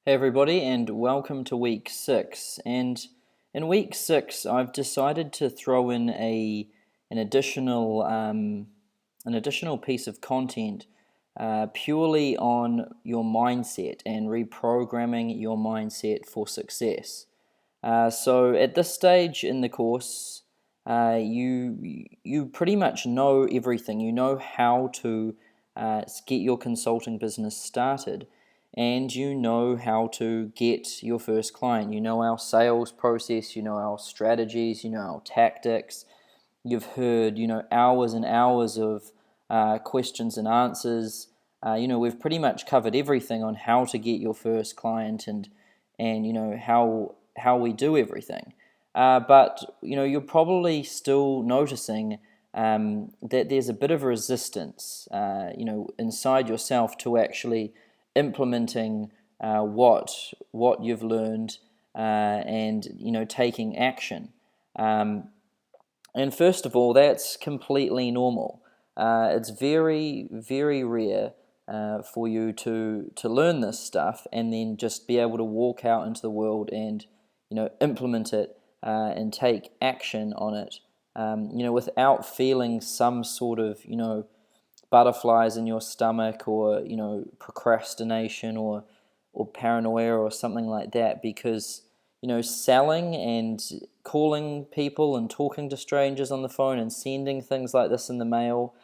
Hey everybody, and welcome to week 6. And in week 6, I've decided to throw in an additional piece of content purely on your mindset and reprogramming your mindset for success. So at this stage in the course, you pretty much know everything. You know how to get your consulting business started, and you know how to get your first client. You know our sales process, you know our strategies, you know our tactics. You've heard, hours and hours of questions and answers. We've pretty much covered everything on how to get your first client and how we do everything. But you're probably still noticing that there's a bit of resistance, inside yourself to actually implementing what you've learned and taking action. And first of all, that's completely normal. It's very, very rare for you to learn this stuff and then just be able to walk out into the world and implement it and take action on it. Without feeling some sort of butterflies in your stomach or procrastination or paranoia or something like that, because selling and calling people and talking to strangers on the phone and sending things like this in the mail,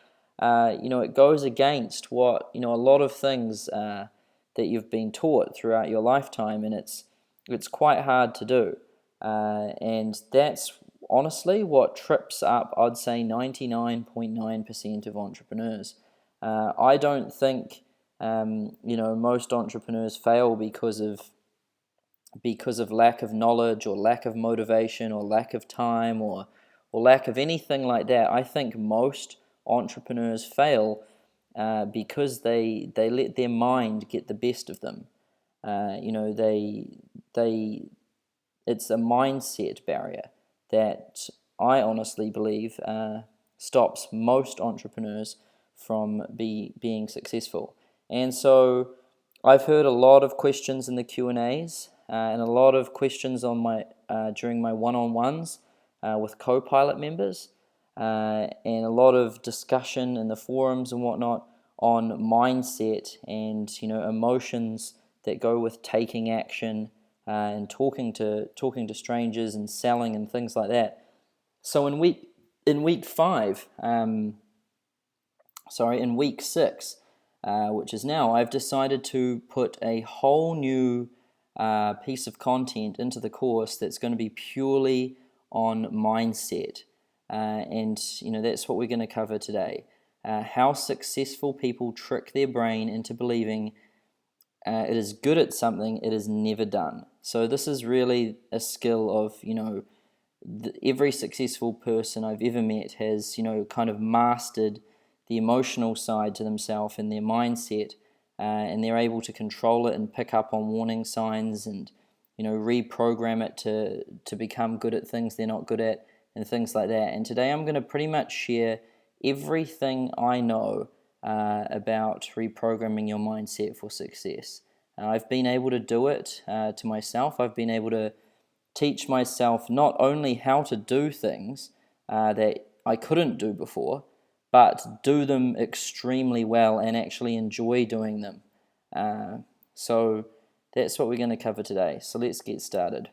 it goes against what a lot of things that you've been taught throughout your lifetime, and it's quite hard to do, and that's honestly what trips up, I'd say, 99.9% of entrepreneurs. I don't think most entrepreneurs fail because of lack of knowledge or lack of motivation or lack of time or lack of anything like that. I think most entrepreneurs fail because they let their mind get the best of them. They it's a mindset barrier that I honestly believe stops most entrepreneurs from being successful. And so I've heard a lot of questions in the Q&As and a lot of questions on my during my one-on-ones with co-pilot members, and a lot of discussion in the forums and whatnot on mindset and emotions that go with taking action and talking to strangers and selling and things like that. So in week 5, in week 6, which is now, I've decided to put a whole new piece of content into the course that's going to be purely on mindset, and that's what we're going to cover today. How successful people trick their brain into believing it is good at something it has never done. So this is really a skill of, every successful person I've ever met has, kind of mastered the emotional side to themselves and their mindset, and they're able to control it and pick up on warning signs and, reprogram it to become good at things they're not good at and things like that. And today I'm going to pretty much share everything I know about reprogramming your mindset for success. I've been able to do it to myself. I've been able to teach myself not only how to do things that I couldn't do before, but do them extremely well and actually enjoy doing them. So that's what we're going to cover today. So let's get started.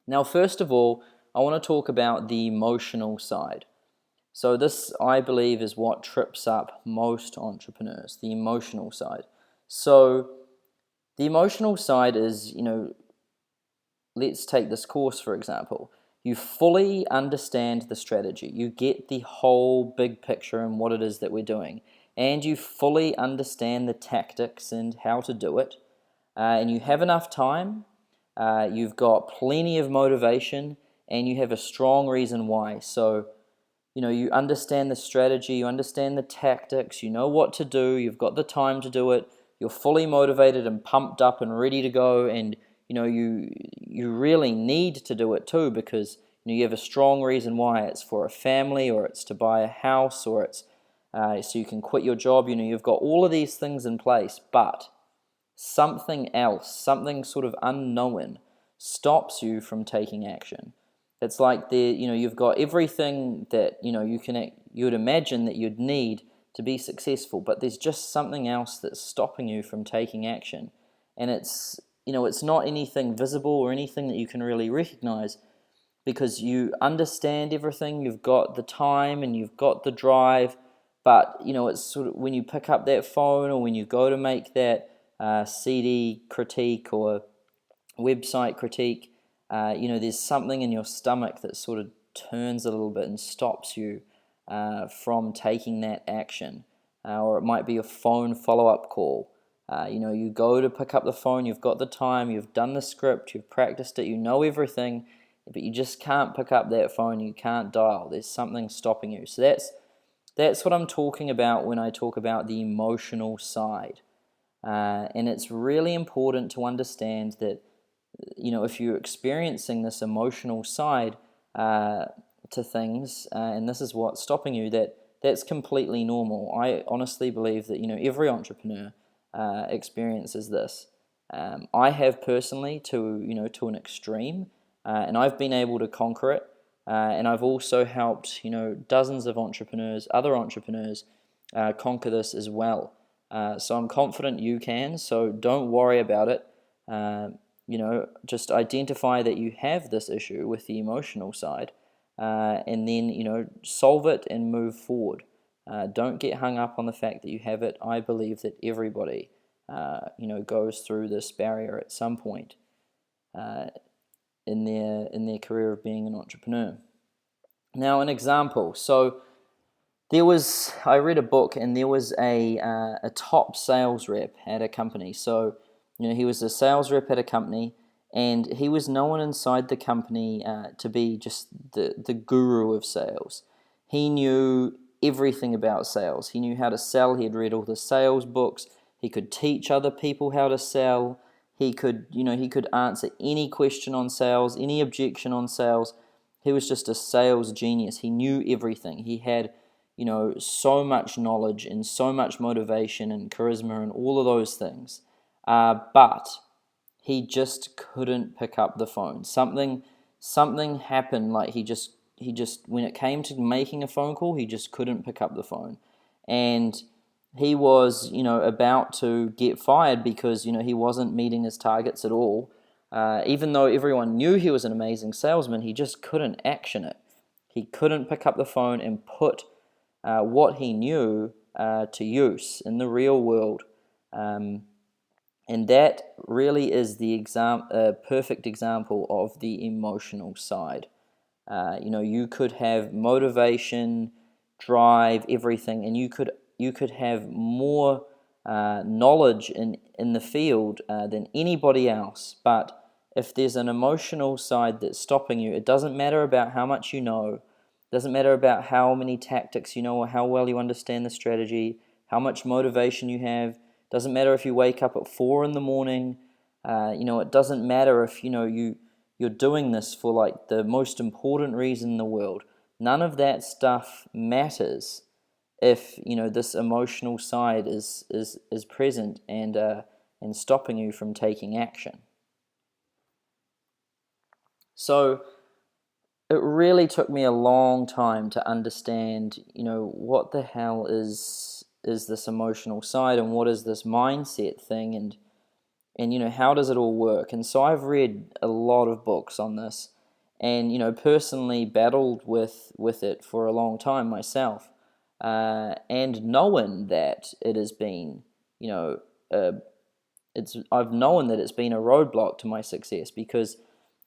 Now, first of all, I want to talk about the emotional side. So this, I believe, is what trips up most entrepreneurs, the emotional side. So the emotional side is, let's take this course, for example. You fully understand the strategy. You get the whole big picture and what it is that we're doing. And you fully understand the tactics and how to do it. And you have enough time. You've got plenty of motivation. And you have a strong reason why. So you understand the strategy, you understand the tactics, you know what to do, you've got the time to do it, you're fully motivated and pumped up and ready to go, and you really need to do it too, because you have a strong reason why. It's for a family, or it's to buy a house, or it's so you can quit your job. You've got all of these things in place, but something else, something sort of unknown, stops you from taking action. It's like you've got everything that you would imagine that you'd need to be successful, but there's just something else that's stopping you from taking action. And it's not anything visible or anything that you can really recognize, because you understand everything, you've got the time and you've got the drive, but it's sort of when you pick up that phone or when you go to make that CD critique or website critique, there's something in your stomach that sort of turns a little bit and stops you from taking that action. Or it might be a phone follow-up call. You go to pick up the phone, you've got the time, you've done the script, you've practiced it, you know everything, but you just can't pick up that phone, you can't dial. There's something stopping you. So that's what I'm talking about when I talk about the emotional side. And it's really important to understand that, if you're experiencing this emotional side to things, and this is what's stopping you, that's completely normal. I honestly believe that, every entrepreneur experiences this. I have personally to an extreme, and I've been able to conquer it. And I've also helped, dozens of other entrepreneurs, conquer this as well. So I'm confident you can. So don't worry about it. Just identify that you have this issue with the emotional side, and then solve it and move forward. Don't get hung up on the fact that you have it. I believe that everybody, goes through this barrier at some point in their career of being an entrepreneur. Now, an example. So I read a book, and there was a top sales rep at a company. So he was a sales rep at a company, and he was known inside the company to be just the guru of sales. He knew everything about sales. He knew how to sell. He had read all the sales books. He could teach other people how to sell. He could answer any question on sales, any objection on sales. He was just a sales genius. He knew everything. He had, so much knowledge and so much motivation and charisma and all of those things. But he just couldn't pick up the phone. Something happened. Like he just when it came to making a phone call, he just couldn't pick up the phone, and he was about to get fired because he wasn't meeting his targets at all. Even though everyone knew he was an amazing salesman, he just couldn't action it. He couldn't pick up the phone and put what he knew to use in the real world. And that really is the perfect example of the emotional side. You could have motivation, drive, everything, and you could have more knowledge in the field than anybody else. But if there's an emotional side that's stopping you, it doesn't matter about how much you know. It doesn't matter about how many tactics you know or how well you understand the strategy, how much motivation you have. It doesn't matter if you wake up at 4 in the morning. It doesn't matter if you're doing this for like the most important reason in the world. None of that stuff matters if this emotional side is present and stopping you from taking action. So it really took me a long time to understand, what the hell is this emotional side, and what is this mindset thing, and how does it all work? And so I've read a lot of books on this, and personally battled with it for a long time myself, and knowing that it has been, I've known that it's been a roadblock to my success, because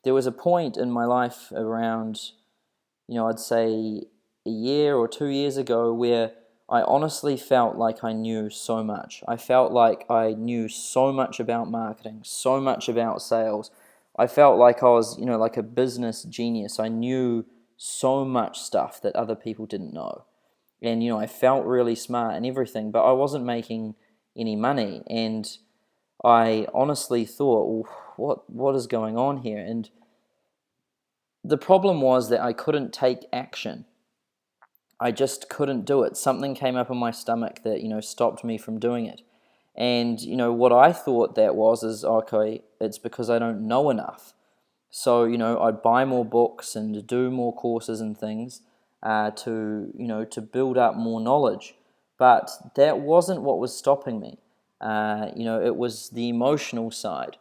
there was a point in my life around, I'd say a year or 2 years ago, where I honestly felt like I knew so much. I felt like I knew so much about marketing, so much about sales. I felt like I was, like a business genius. I knew so much stuff that other people didn't know. And, I felt really smart and everything, but I wasn't making any money. And I honestly thought, well, what is going on here? And the problem was that I couldn't take action. I just couldn't do it. Something came up in my stomach that, stopped me from doing it. And what I thought that was is, okay, it's because I don't know enough. So I'd buy more books and do more courses and things to build up more knowledge. But that wasn't what was stopping me. It was the emotional side.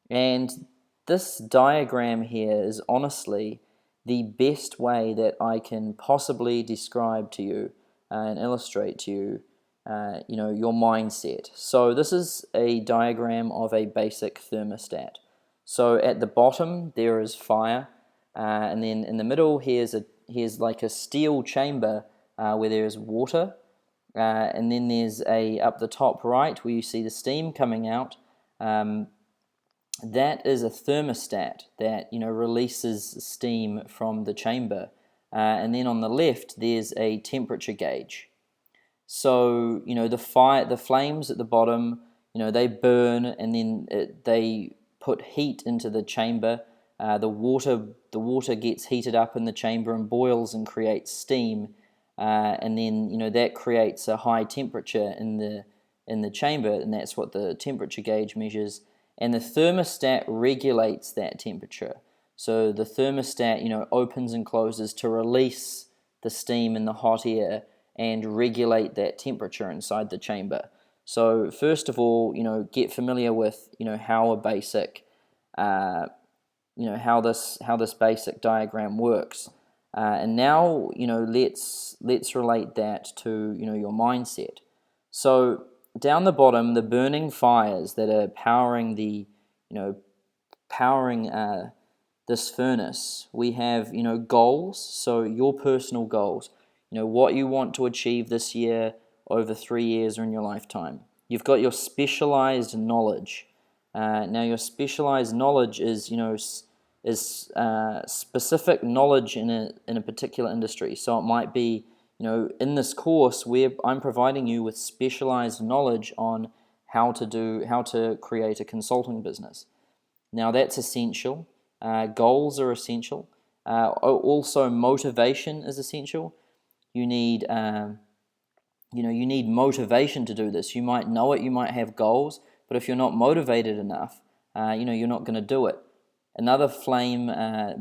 And this diagram here is honestly the best way that I can possibly describe to you and illustrate to you, your mindset. So this is a diagram of a basic thermostat. So at the bottom there is fire, and then in the middle here's like a steel chamber where there is water, and then there's up the top right where you see the steam coming out. That is a thermostat that releases steam from the chamber, and then on the left there's a temperature gauge. So the flames at the bottom, they burn, and then they put heat into the chamber. The water gets heated up in the chamber and boils and creates steam, and then that creates a high temperature in the chamber, and that's what the temperature gauge measures. And the thermostat regulates that temperature. So the thermostat, opens and closes to release the steam and the hot air and regulate that temperature inside the chamber. So first of all, get familiar with, how a basic, how this basic diagram works. And now, let's relate that to, your mindset. So down the bottom, the burning fires that are powering this furnace, we have, goals. So your personal goals, what you want to achieve this year, over 3 years, or in your lifetime. You've got your specialized knowledge. Now your specialized knowledge is, specific knowledge in a particular industry. So it might be, in this course where I'm providing you with specialized knowledge on how to create a consulting business. Now that's essential. Goals are essential. Also motivation is essential. You need motivation to do this. You might know it, you might have goals, but if you're not motivated enough, you're not going to do it. Another flame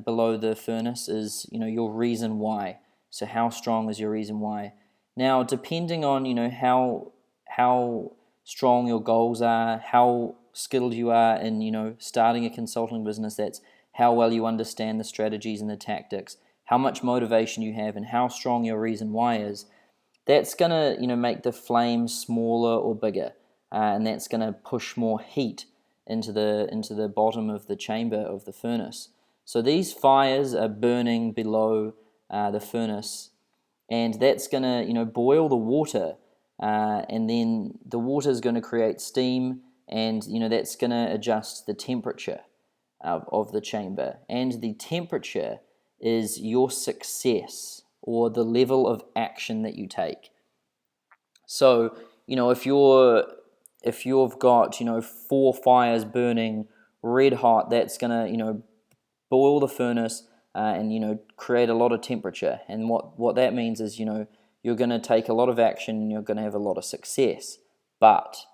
below the furnace is, your reason why. So how strong is your reason why? Now, depending on, how strong your goals are, how skilled you are in, starting a consulting business, that's how well you understand the strategies and the tactics, how much motivation you have, and how strong your reason why is. That's going to, make the flame smaller or bigger, and that's going to push more heat into the bottom of the chamber of the furnace. So these fires are burning below the furnace, and that's going to boil the water, and then the water is going to create steam, and that's going to adjust the temperature of the chamber. And the temperature is your success, or the level of action that you take. So if you've got 4 fires burning red hot, that's gonna boil the furnace and create a lot of temperature. And what that means is you're gonna take a lot of action and you're gonna have a lot of success. But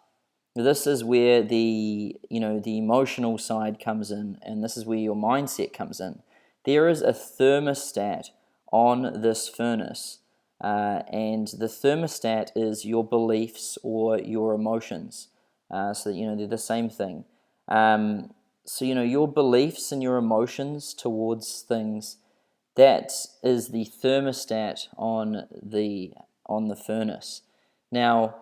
this is where the emotional side comes in, and this is where your mindset comes in. There is a thermostat on this furnace, and the thermostat is your beliefs or your emotions. So they're the same thing. So your beliefs and your emotions towards things, that is the thermostat on the furnace. Now,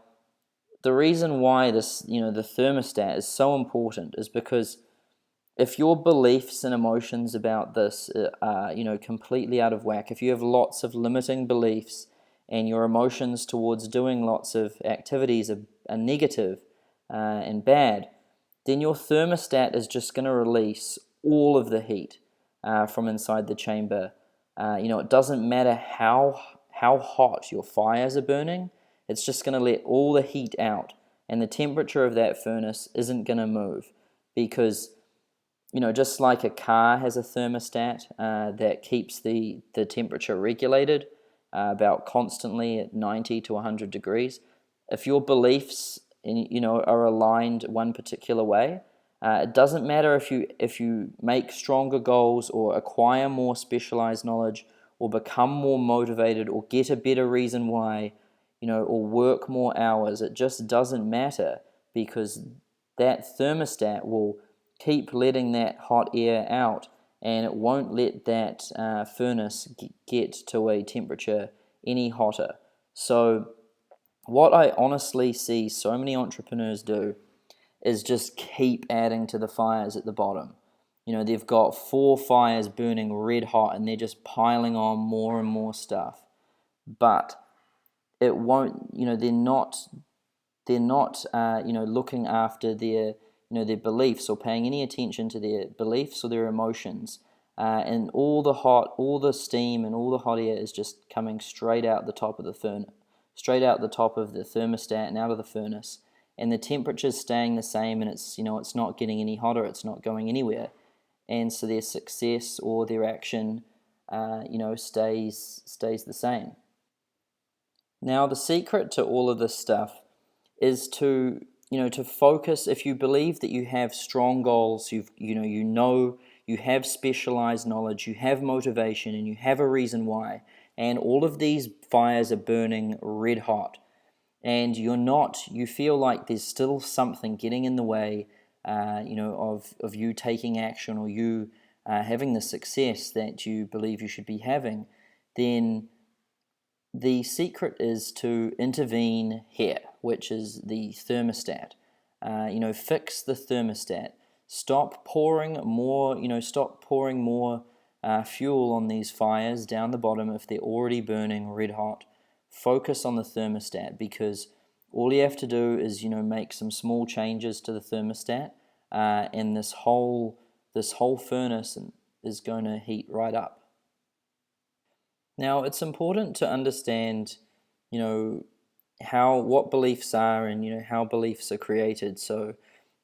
the reason why this the thermostat is so important is because if your beliefs and emotions about this are completely out of whack, if you have lots of limiting beliefs and your emotions towards doing lots of activities are negative and bad, then your thermostat is just going to release all of the heat from inside the chamber. It doesn't matter how hot your fires are burning, it's just going to let all the heat out, and the temperature of that furnace isn't going to move, because just like a car has a thermostat that keeps the temperature regulated about constantly at 90 to 100 degrees, if your beliefs are aligned one particular way. It doesn't matter if you make stronger goals or acquire more specialized knowledge or become more motivated or get a better reason why, or work more hours. It just doesn't matter, because that thermostat will keep letting that hot air out, and it won't let that furnace get to a temperature any hotter. So what I honestly see so many entrepreneurs do is just keep adding to the fires at the bottom. They've got 4 fires burning red hot and they're just piling on more and more stuff. But it won't, they're not looking after their beliefs or paying any attention to their beliefs or their emotions. And all the steam and all the hot air is just coming straight out the top of the furnace, straight out the top of the thermostat and out of the furnace. And the temperature's staying the same, and it's not getting any hotter, it's not going anywhere. And so their success or their action stays the same. Now the secret to all of this stuff is to focus. If you believe that you have strong goals, you have specialized knowledge, you have motivation, and you have a reason why, and all of these fires are burning red hot, and you feel like there's still something getting in the way, of you taking action or you having the success that you believe you should be having, then the secret is to intervene here, which is the thermostat. Fix the thermostat. Stop pouring more. Stop pouring more fuel on these fires down the bottom if they're already burning red hot. Focus on the thermostat, because all you have to do is make some small changes to the thermostat, and this whole furnace is going to heat right up. Now, it's important to understand, what beliefs are and, how beliefs are created. So,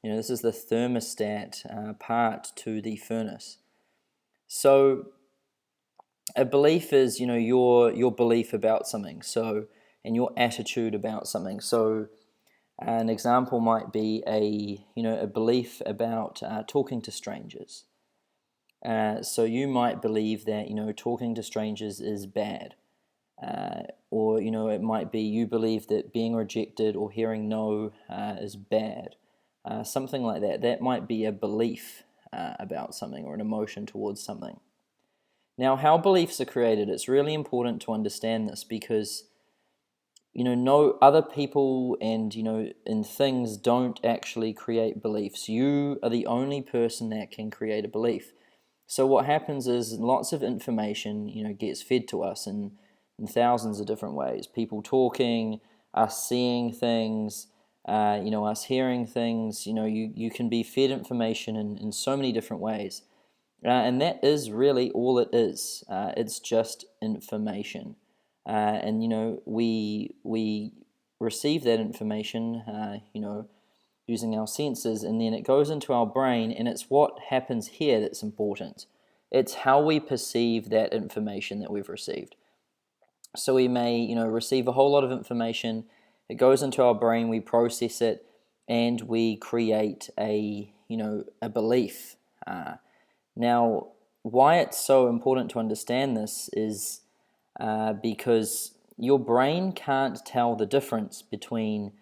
this is the thermostat part to the furnace. So, a belief is, your belief about something, so, and your attitude about something. So, an example might be a belief about talking to strangers. So you might believe that talking to strangers is bad, or it might be you believe that being rejected or hearing no is bad, something like that. That might be a belief about something or an emotion towards something. Now, how beliefs are created, it's really important to understand this, because no other people and and things don't actually create beliefs. You are the only person that can create a belief. So what happens is lots of information, gets fed to us in thousands of different ways. People talking, us seeing things, us hearing things. You can be fed information in so many different ways. And that is really all it is. It's just information. And we receive that information, using our senses, and then it goes into our brain, and it's what happens here that's important. It's how we perceive that information that we've received. So we may, receive a whole lot of information, it goes into our brain, we process it, and we create a belief. Now, why it's so important to understand this is because your brain can't tell the difference between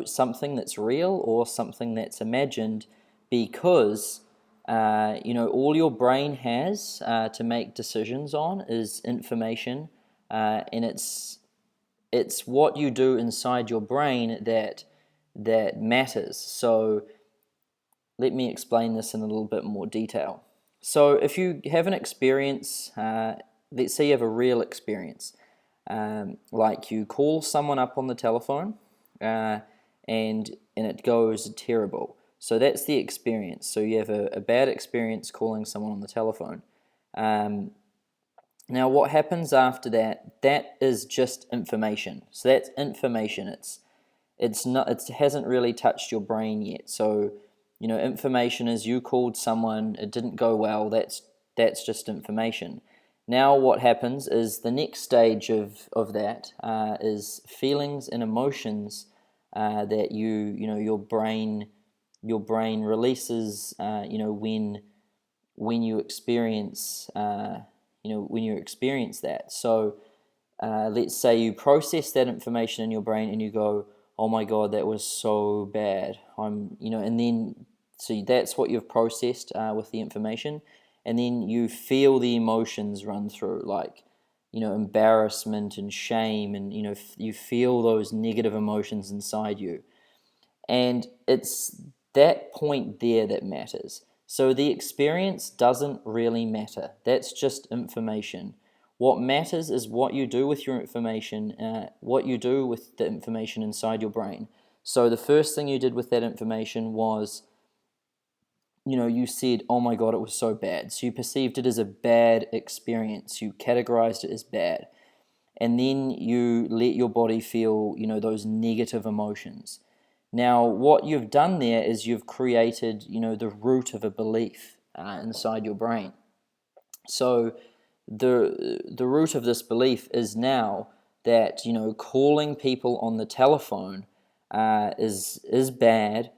something that's real or something that's imagined, because all your brain has to make decisions on is information, and it's what you do inside your brain that matters. So let me explain this in a little bit more detail. So if you have an experience, let's say you have a real experience, like you call someone up on the telephone, and it goes terrible. So that's the experience. So you have a bad experience calling someone on the telephone. Now what happens after that? That is just information. So that's information. It hasn't really touched your brain yet. So information is you called someone, it didn't go well. That's just information. Now what happens is the next stage of that is feelings and emotions that your brain releases when you experience that. So let's say you process that information in your brain and you go, oh my God, that was so bad. And then so that's what you've processed with the information, and then you feel the emotions run through, like embarrassment and shame, and you feel those negative emotions inside you. And it's that point there that matters. So the experience doesn't really matter. That's just information. What matters is what you do with your information, what you do with the information inside your brain. So the first thing you did with that information was, you said, oh my God, it was so bad. So you perceived it as a bad experience. You categorized it as bad. And then you let your body feel, those negative emotions. Now, what you've done there is you've created, the root of a belief inside your brain. So the root of this belief is now that, calling people on the telephone is bad,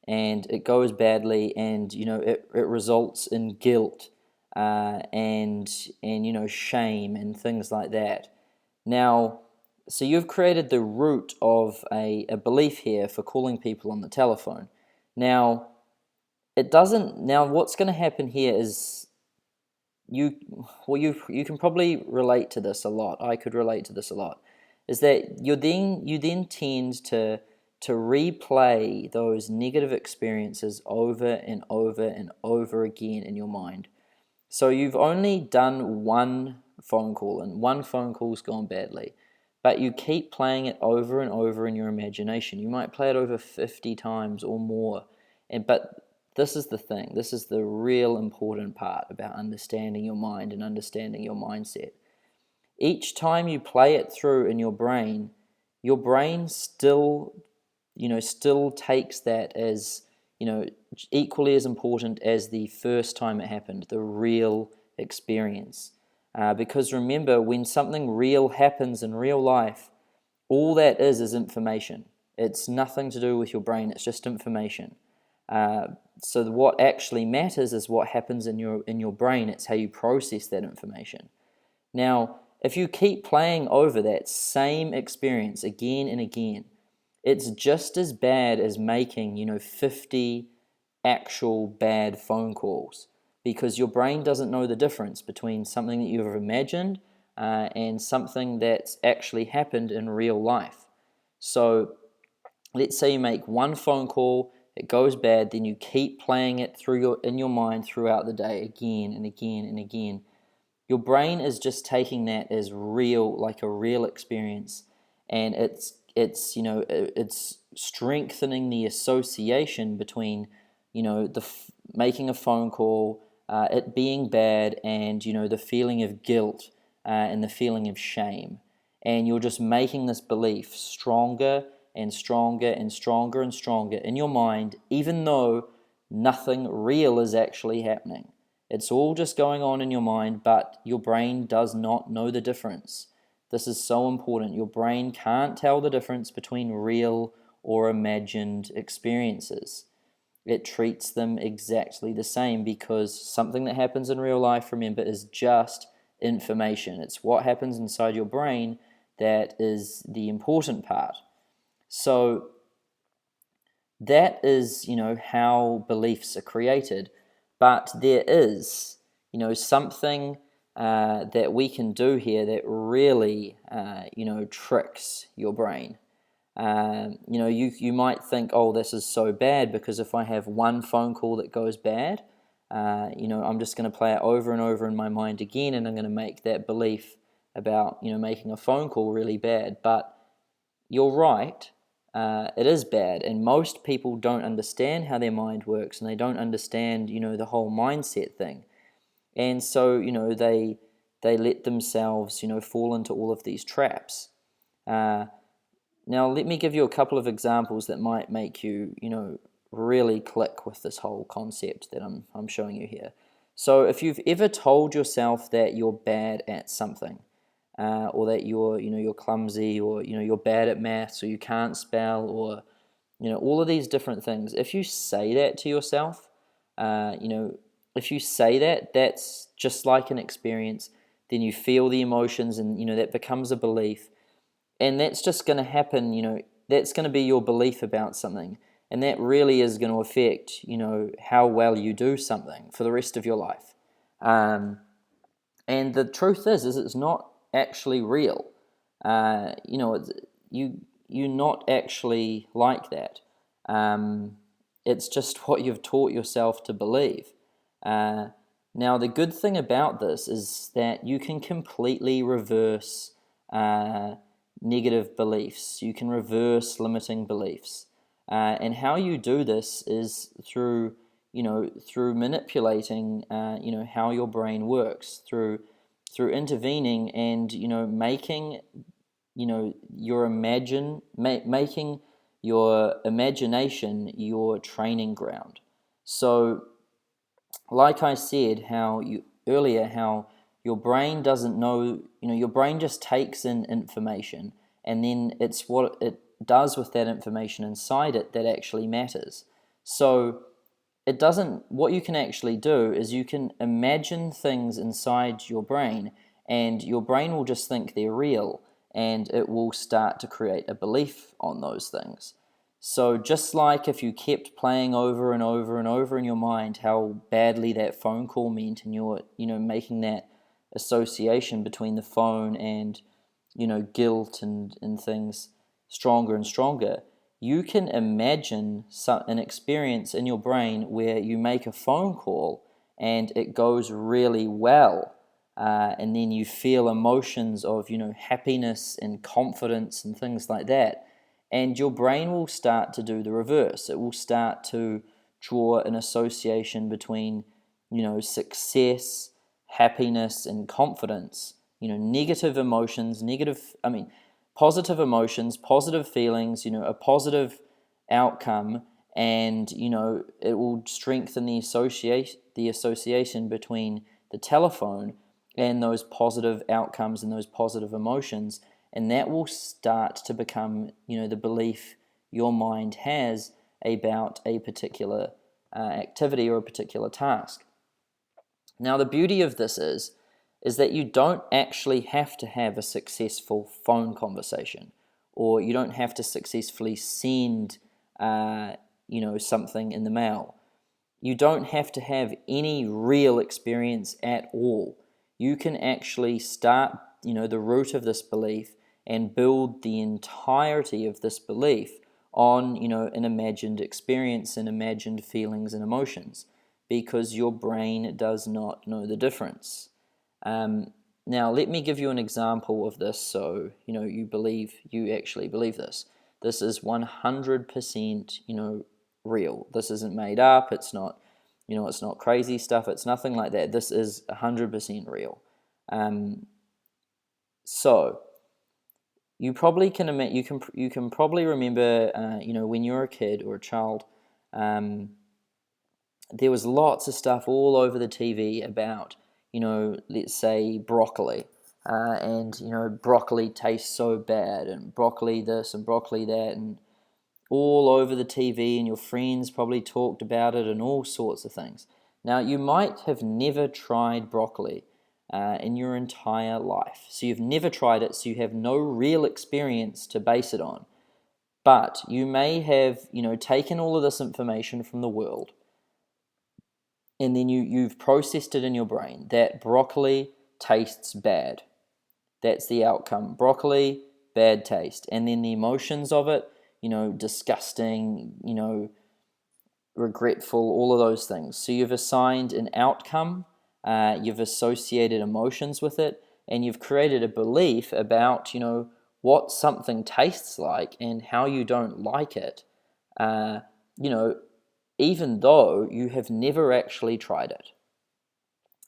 and it goes badly, and it results in guilt and shame and things like that. Now, so you've created the root of a belief here for calling people on the telephone. Now, what's going to happen here is you can probably relate to this a lot. I could relate to this a lot. Is that you then tend to replay those negative experiences over and over and over again in your mind. So you've only done one phone call, and one phone call's gone badly, but you keep playing it over and over in your imagination. You might play it over 50 times or more, but this is the thing. This is the real important part about understanding your mind and understanding your mindset. Each time you play it through in your brain still takes that as, equally as important as the first time it happened, the real experience. Because remember, when something real happens in real life, all that is information. It's nothing to do with your brain, it's just information. So what actually matters is what happens in your brain. It's how you process that information. Now, if you keep playing over that same experience again and again, it's just as bad as making 50 actual bad phone calls, because your brain doesn't know the difference between something that you've imagined and something that's actually happened in real life. So let's say you make one phone call, it goes bad, then you keep playing it in your mind throughout the day again and again and again. Your brain is just taking that as real, like a real experience, and it's strengthening the association between making a phone call, it being bad, and the feeling of guilt and the feeling of shame. And you're just making this belief stronger and stronger and stronger and stronger in your mind, even though nothing real is actually happening. It's all just going on in your mind, but your brain does not know the difference. This is so important. Your brain can't tell the difference between real or imagined experiences. It treats them exactly the same, because something that happens in real life, remember, is just information. It's what happens inside your brain that is the important part. So that is, how beliefs are created. But there is, something that we can do here that really, tricks your brain. You might think, oh, this is so bad because if I have one phone call that goes bad, I'm just going to play it over and over in my mind again, and I'm going to make that belief about, making a phone call really bad. But you're right, it is bad, and most people don't understand how their mind works, and they don't understand, the whole mindset thing. And so, they let themselves, fall into all of these traps. Now, let me give you a couple of examples that might make you, really click with this whole concept that I'm showing you here. So if you've ever told yourself that you're bad at something, or that you're clumsy, or you're bad at maths, or you can't spell, or all of these different things. If you say that to yourself, if you say that, that's just like an experience. Then you feel the emotions, and that becomes a belief, and that's just going to happen. That's going to be your belief about something, and that really is going to affect how well you do something for the rest of your life. And the truth is it's not actually real. You're not actually like that. It's just what you've taught yourself to believe. Now, the good thing about this is that you can completely reverse negative beliefs. You can reverse limiting beliefs. And how you do this is through manipulating how your brain works, through intervening and making making your imagination your training ground. So like I said, how your brain doesn't know, your brain just takes in information, and then it's what it does with that information inside it that actually matters. So what you can actually do is you can imagine things inside your brain, and your brain will just think they're real, and it will start to create a belief on those things. So just like if you kept playing over and over and over in your mind how badly that phone call meant, and you're making that association between the phone and guilt and things stronger and stronger, you can imagine an experience in your brain where you make a phone call and it goes really well, and then you feel emotions of happiness and confidence and things like that. And your brain will start to do the reverse. It will start to draw an association between, success, happiness, and confidence. Negative emotions, positive emotions, positive feelings, a positive outcome, and it will strengthen the association between the telephone and those positive outcomes and those positive emotions. And that will start to become, the belief your mind has about a particular activity or a particular task. Now, the beauty of this is that you don't actually have to have a successful phone conversation, or you don't have to successfully send, something in the mail. You don't have to have any real experience at all. You can actually start, the root of this belief and build the entirety of this belief on, an imagined experience and imagined feelings and emotions, because your brain does not know the difference. Now, let me give you an example of this, so you actually believe this. This is 100%, real. This isn't made up. It's not, it's not crazy stuff. It's nothing like that. This is 100% real. So you probably can you can probably remember when you were a kid or a child, there was lots of stuff all over the TV about let's say broccoli, and broccoli tastes so bad, and broccoli this and broccoli that, and all over the TV, and your friends probably talked about it and all sorts of things. Now, you might have never tried broccoli in your entire life. So you've never tried it, so you have no real experience to base it on. But you may have, taken all of this information from the world, and then you've processed it in your brain that broccoli tastes bad. That's the outcome. Broccoli, bad taste. And then the emotions of it, disgusting, regretful, all of those things. So you've assigned an outcome, you've associated emotions with it, and you've created a belief about, what something tastes like and how you don't like it, even though you have never actually tried it.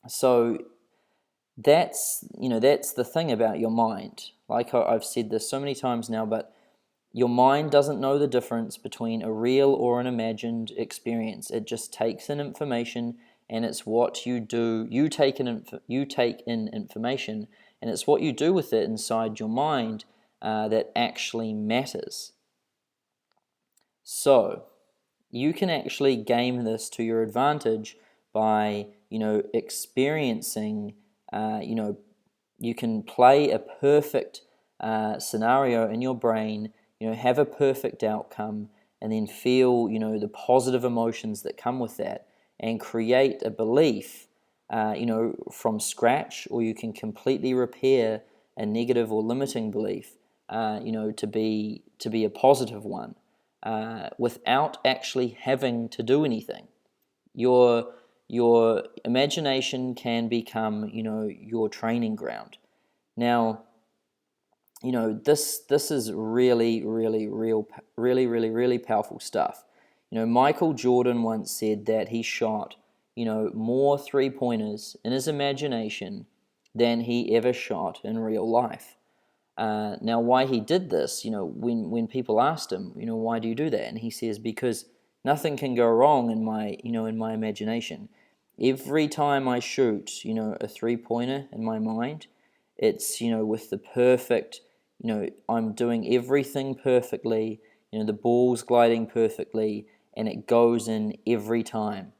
So that's the thing about your mind. Like I've said this so many times now, but your mind doesn't know the difference between a real or an imagined experience. It just takes in information, and it's what you do. You take in information, and it's what you do with it inside your mind that actually matters. So you can actually game this to your advantage by, experiencing, you can play a perfect scenario in your brain, have a perfect outcome, and then feel, the positive emotions that come with that, and create a belief, from scratch, or you can completely repair a negative or limiting belief, to be a positive one, without actually having to do anything. Your imagination can become, your training ground. Now, this is really, really, really powerful stuff. Michael Jordan once said that he shot, more three-pointers in his imagination than he ever shot in real life. Now, why he did this, when people asked him, why do you do that? And he says, because nothing can go wrong in my imagination. Every time I shoot, a three-pointer in my mind, it's, with the perfect, I'm doing everything perfectly, the ball's gliding perfectly, and it goes in every time.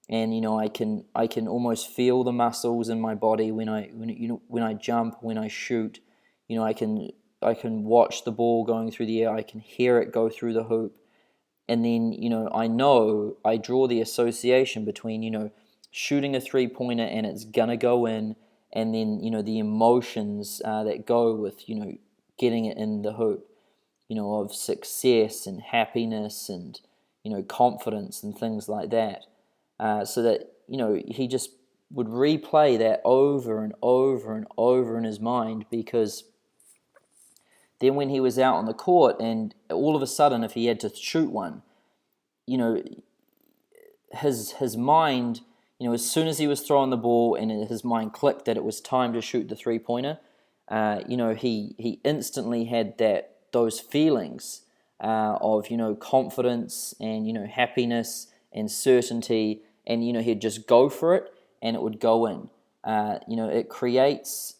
And I can almost feel the muscles in my body when I jump, when I shoot. I can watch the ball going through the air. I can hear it go through the hoop, and then I draw the association between shooting a three-pointer and it's gonna go in, and then the emotions that go with getting it in the hoop, of success and happiness and confidence and things like that. So that he just would replay that over and over and over in his mind, because then when he was out on the court and all of a sudden if he had to shoot one, his mind, as soon as he was throwing the ball and his mind clicked that it was time to shoot the three-pointer, he instantly had those feelings of confidence and happiness and certainty, and he'd just go for it and it would go in. It creates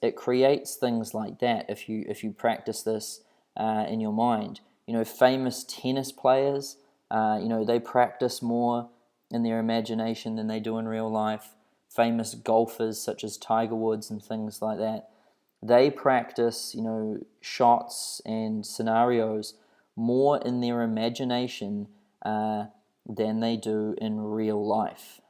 things like that if you practice this in your mind. Famous tennis players, they practice more in their imagination than they do in real life. Famous golfers such as Tiger Woods and things like that, they practice shots and scenarios more in their imagination than they do in real life.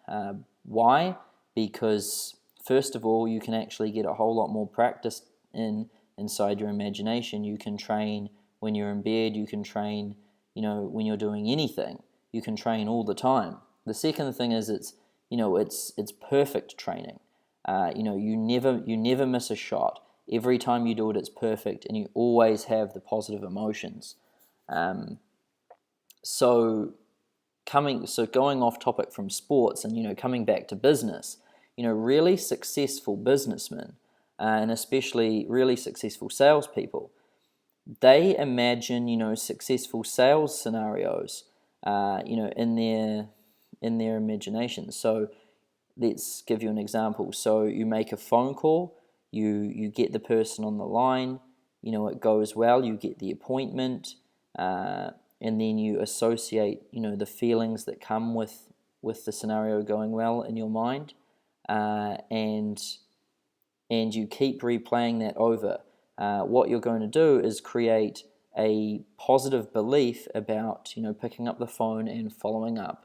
Why? Because first of all, you can actually get a whole lot more practice inside your imagination. You can train when you're in bed. You can train, when you're doing anything. You can train all the time. The second thing is it's perfect training. You never miss a shot. Every time you do it, it's perfect, and you always have the positive emotions. So going off topic from sports and coming back to business, really successful businessmen and especially really successful salespeople, they imagine successful sales scenarios in their imagination. So let's give you an example. So you make a phone call, you get the person on the line, it goes well, you get the appointment, and then you associate the feelings that come with the scenario going well in your mind, and you keep replaying that over. What you're going to do is create a positive belief about picking up the phone and following up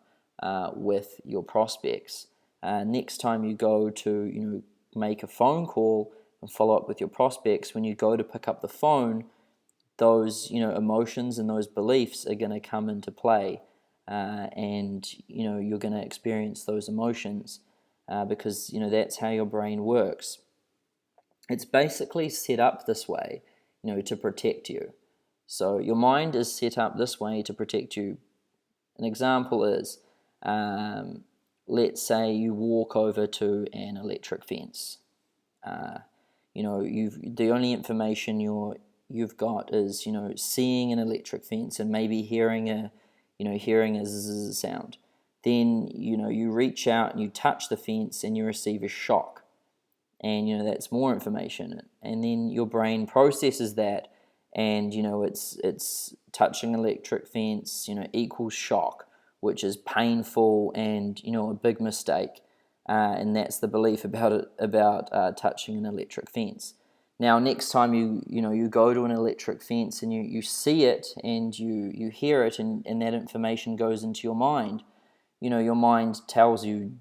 with your prospects. Next time you go to make a phone call and follow up with your prospects, when you go to pick up the phone, those emotions and those beliefs are going to come into play, and you're going to experience those emotions because that's how your brain works. It's basically set up this way to protect you. So your mind is set up this way to protect you. An example is, let's say you walk over to an electric fence. The only information you've got is seeing an electric fence and maybe hearing a zzz sound. Then you reach out and you touch the fence and you receive a shock. and that's more information, and then your brain processes that, and it's touching touching electric fence equals shock, which is painful and a big mistake, and that's the belief about touching an electric fence. Now, next time you go to an electric fence and you see it and you hear it, and that information goes into your mind, your mind tells you,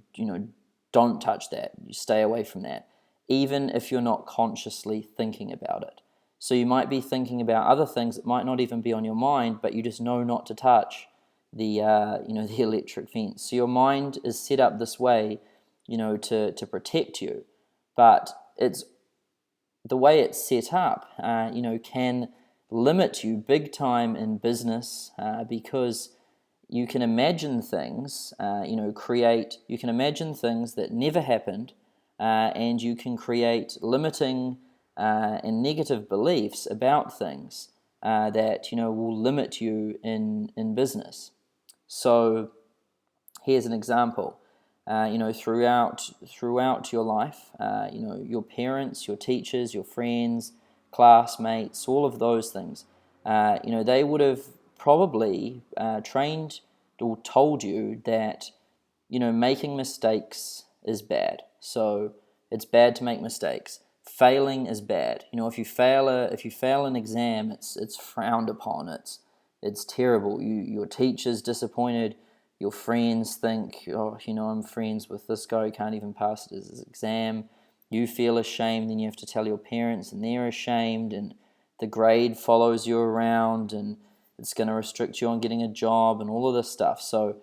don't touch that, you stay away from that, even if you're not consciously thinking about it. So you might be thinking about other things that might not even be on your mind, but you just know not to touch the the electric fence. So your mind is set up this way, to protect you, but it's the way it's set up, can limit you big time in business, because you can imagine things, you can imagine things that never happened, and you can create limiting and negative beliefs about things that will limit you in business. So here's an example. Throughout your life, your parents, your teachers, your friends, classmates, all of those things, they would have probably trained or told you that, making mistakes is bad. So it's bad to make mistakes. Failing is bad. If you fail an exam, it's frowned upon. It's terrible. Your teacher's disappointed. Your friends think, oh, I'm friends with this guy who can't even pass his exam. You feel ashamed, then you have to tell your parents, and they're ashamed, and the grade follows you around, and it's going to restrict you on getting a job, and all of this stuff. So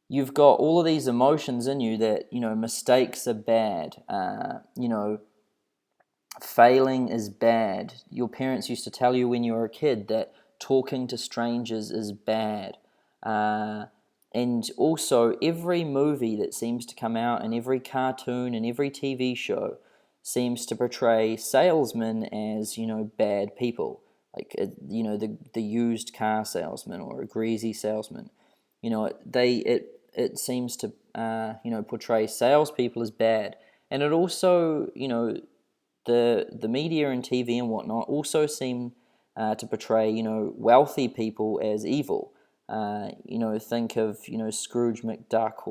you've got all of these emotions in you that, mistakes are bad. Failing is bad. Your parents used to tell you when you were a kid that talking to strangers is bad. And also, every movie that seems to come out, and every cartoon and every TV show seems to portray salesmen as, bad people. Like, the used car salesman or a greasy salesman. It seems to, portray salespeople as bad. And it also, the media and TV and whatnot also seem to portray, wealthy people as evil. Think of, Scrooge McDuck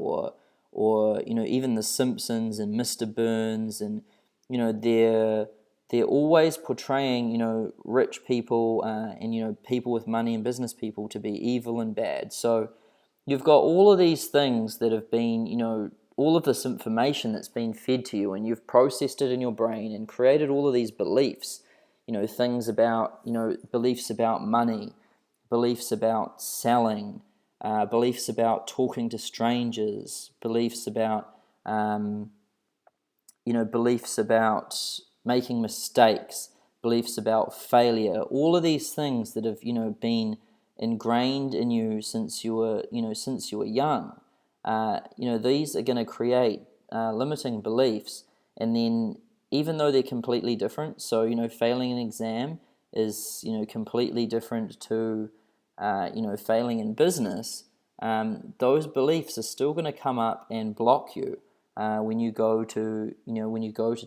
or even The Simpsons and Mr. Burns, and, they're always portraying, rich people and, people with money and business people to be evil and bad. So you've got all of these things that have been, all of this information that's been fed to you, and you've processed it in your brain and created all of these beliefs, things about, beliefs about money, beliefs about selling, beliefs about talking to strangers, beliefs about, beliefs about making mistakes, beliefs about failure, all of these things that have, been ingrained in you since you were young. These are going to create limiting beliefs, and then even though they're completely different, so failing an exam is completely different to failing in business. Those beliefs are still going to come up and block you when you go to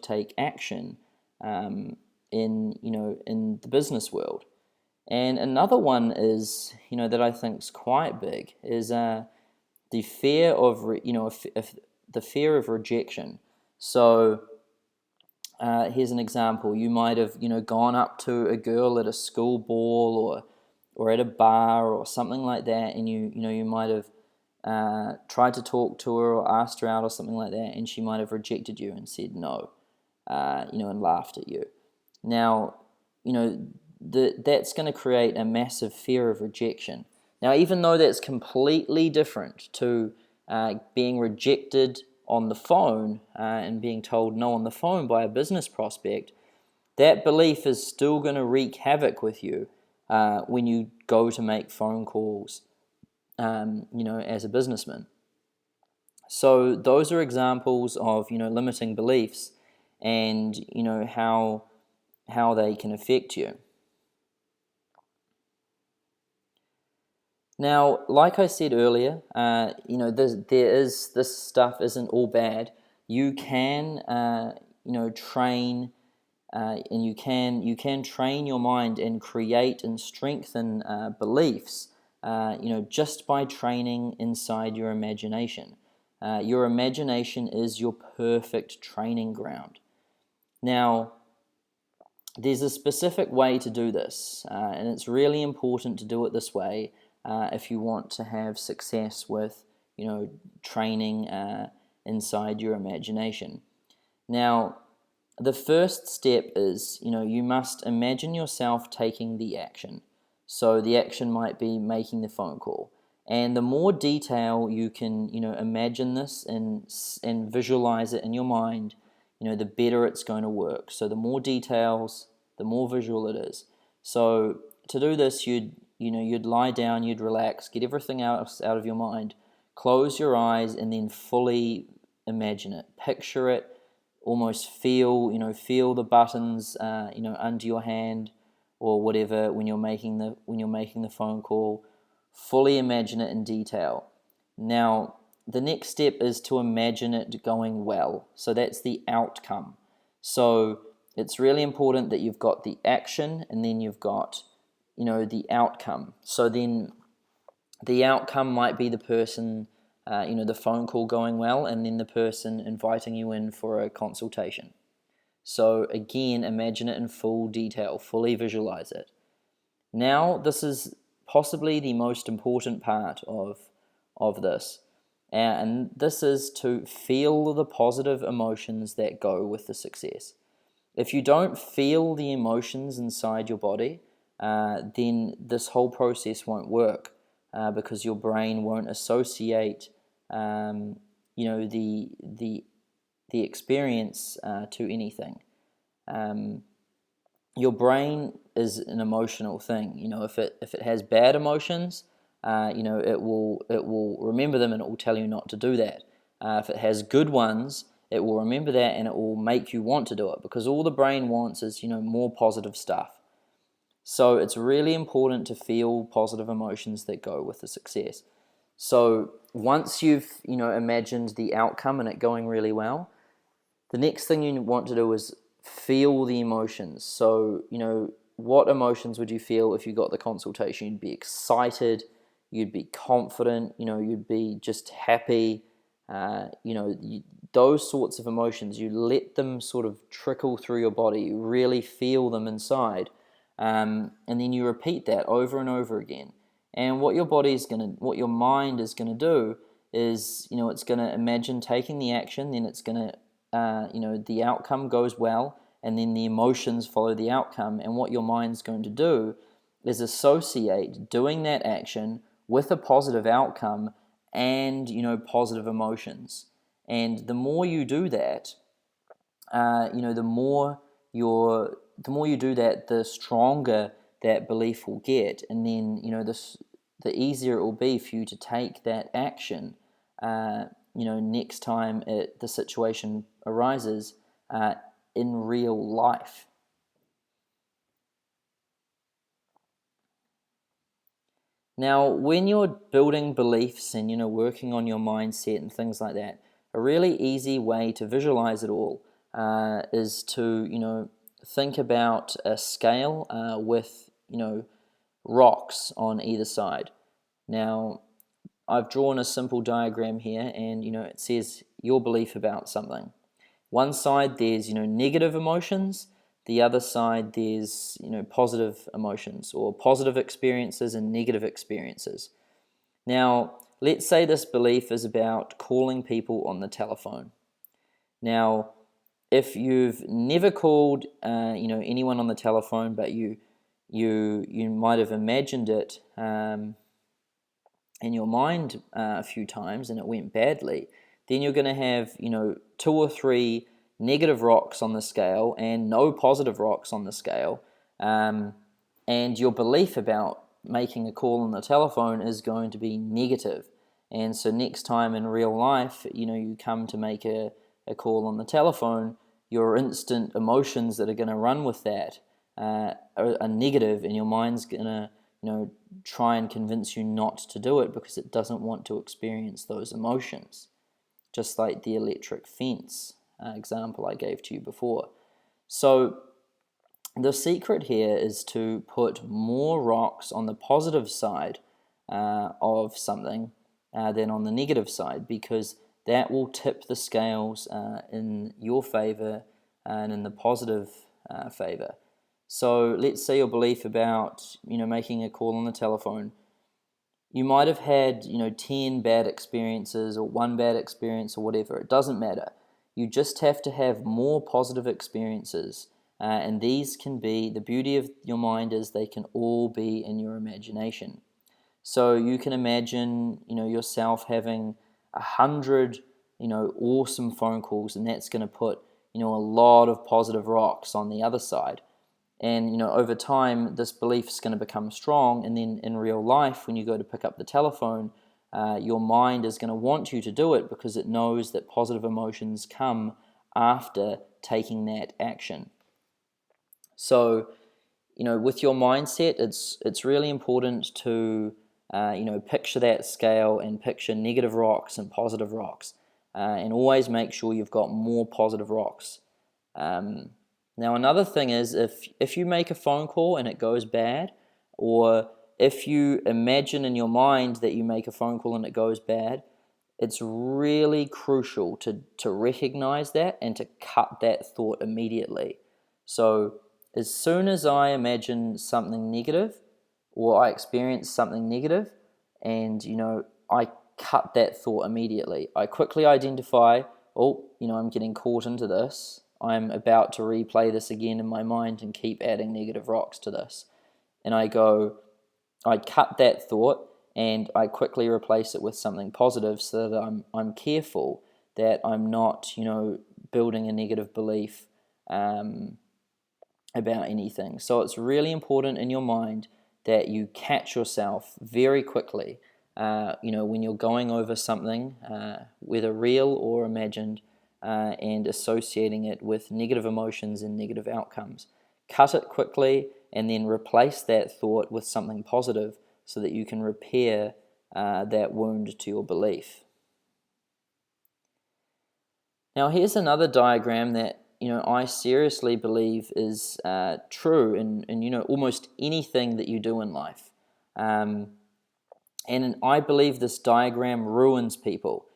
take action in the business world. And another one is that I think is quite big is the fear of the fear of rejection. So here's an example. You might have gone up to a girl at a school ball or at a bar or something like that, and you might have tried to talk to her or asked her out or something like that, and she might have rejected you and said no, and laughed at you. Now, that's going to create a massive fear of rejection. Now, even though that's completely different to being rejected on the phone and being told no on the phone by a business prospect, that belief is still going to wreak havoc with you when you go to make phone calls, as a businessman. So those are examples of limiting beliefs and how they can affect you. Now, like I said earlier, this stuff isn't all bad. You can train, and you can train your mind and create and strengthen beliefs, just by training inside your imagination. Your imagination is your perfect training ground. Now, there's a specific way to do this, and it's really important to do it this way if you want to have success with, training inside your imagination. Now, the first step is, you must imagine yourself taking the action. So the action might be making the phone call. And the more detail you can, imagine this and visualize it in your mind, the better it's going to work. So the more details, the more visual it is. So to do this, you'd lie down, you'd relax, get everything else out of your mind, close your eyes, and then fully imagine it. Picture it, almost feel the buttons, under your hand or whatever when you're making the phone call. Fully imagine it in detail. Now, the next step is to imagine it going well. So that's the outcome. So it's really important that you've got the action and then you've got, the outcome. So then the outcome might be the person, the phone call going well, and then the person inviting you in for a consultation. So again, imagine it in full detail, fully visualize it. Now, this is possibly the most important part of this. And this is to feel the positive emotions that go with the success. If you don't feel the emotions inside your body, then this whole process won't work, because your brain won't associate, the experience to anything. Your brain is an emotional thing. If it has bad emotions, it will remember them and it will tell you not to do that. If it has good ones, it will remember that and it will make you want to do it, because all the brain wants is more positive stuff. So it's really important to feel positive emotions that go with the success. So once you've imagined the outcome and it going really well, the next thing you want to do is feel the emotions. So what emotions would you feel if you got the consultation? You'd be excited, you'd be confident, you'd be just happy, those sorts of emotions. You let them sort of trickle through your body, you really feel them inside, and then you repeat that over and over again. And what your mind is gonna do is, it's gonna imagine taking the action, then it's gonna, the outcome goes well, and then the emotions follow the outcome. And what your mind's going to do is associate doing that action with a positive outcome and, positive emotions. And the more you do that, the more you do that, the stronger that belief will get, and then the easier it will be for you to take that action. Next time the situation arises in real life. Now, when you're building beliefs and working on your mindset and things like that, a really easy way to visualize it all is to think about a scale with rocks on either side. Now, I've drawn a simple diagram here, and it says your belief about something. One side there's negative emotions, the other side there's positive emotions, or positive experiences and negative experiences. Now, let's say this belief is about calling people on the telephone. Now, if you've never called anyone on the telephone, but you might have imagined it in your mind a few times and it went badly, then you're going to have 2 or 3 negative rocks on the scale and no positive rocks on the scale, and your belief about making a call on the telephone is going to be negative. And so next time in real life you come to make a call on the telephone, your instant emotions that are going to run with that are negative, and your mind's going to try and convince you not to do it because it doesn't want to experience those emotions. Just like the electric fence example I gave to you before. So the secret here is to put more rocks on the positive side of something than on the negative side, because that will tip the scales in your favor and in the positive favor. So let's say your belief about making a call on the telephone. You might have had 10 bad experiences or 1 bad experience or whatever. It doesn't matter. You just have to have more positive experiences. And these can be, the beauty of your mind is they can all be in your imagination. So you can imagine, yourself having 100, awesome phone calls, and that's going to put, a lot of positive rocks on the other side. And, over time, this belief is going to become strong, and then in real life, when you go to pick up the telephone, your mind is going to want you to do it because it knows that positive emotions come after taking that action. So, with your mindset, it's really important to, picture that scale and picture negative rocks and positive rocks, and always make sure you've got more positive rocks. Now, another thing is if you make a phone call and it goes bad, or if you imagine in your mind that you make a phone call and it goes bad, it's really crucial to recognize that and to cut that thought immediately. So as soon as I imagine something negative or I experience something negative, and I cut that thought immediately. I quickly identify, I'm getting caught into this. I'm about to replay this again in my mind and keep adding negative rocks to this. And I cut that thought and I quickly replace it with something positive, so that I'm careful that I'm not, building a negative belief about anything. So it's really important in your mind that you catch yourself very quickly, when you're going over something, whether real or imagined, and associating it with negative emotions and negative outcomes. Cut it quickly and then replace that thought with something positive so that you can repair that wound to your belief. Now here's another diagram that I seriously believe is true in almost anything that you do in life. And I believe this diagram ruins people.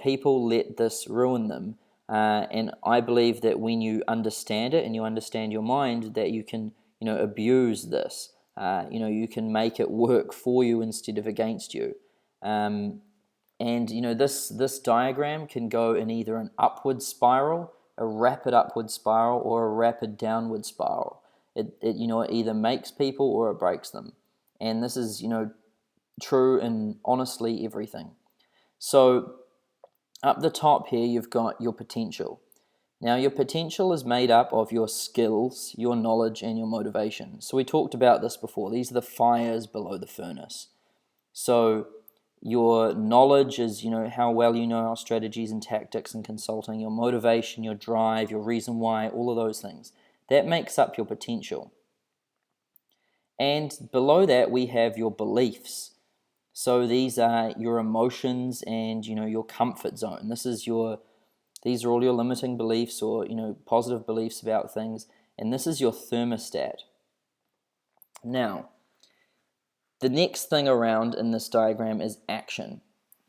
People let this ruin them. And I believe that when you understand it and you understand your mind, that you can abuse this. You can make it work for you instead of against you. And this diagram can go in either an upward spiral, a rapid upward spiral, or a rapid downward spiral. It either makes people or it breaks them. And this is true in honestly everything. So up the top here, you've got your potential. Now, your potential is made up of your skills, your knowledge, and your motivation. So we talked about this before. These are the fires below the furnace. So your knowledge is, how well you know our strategies and tactics and consulting. Your motivation, your drive, your reason why, all of those things. That makes up your potential. And below that, we have your beliefs. So these are your emotions and your comfort zone. These are all your limiting beliefs or positive beliefs about things, and this is your thermostat. Now, the next thing around in this diagram is action.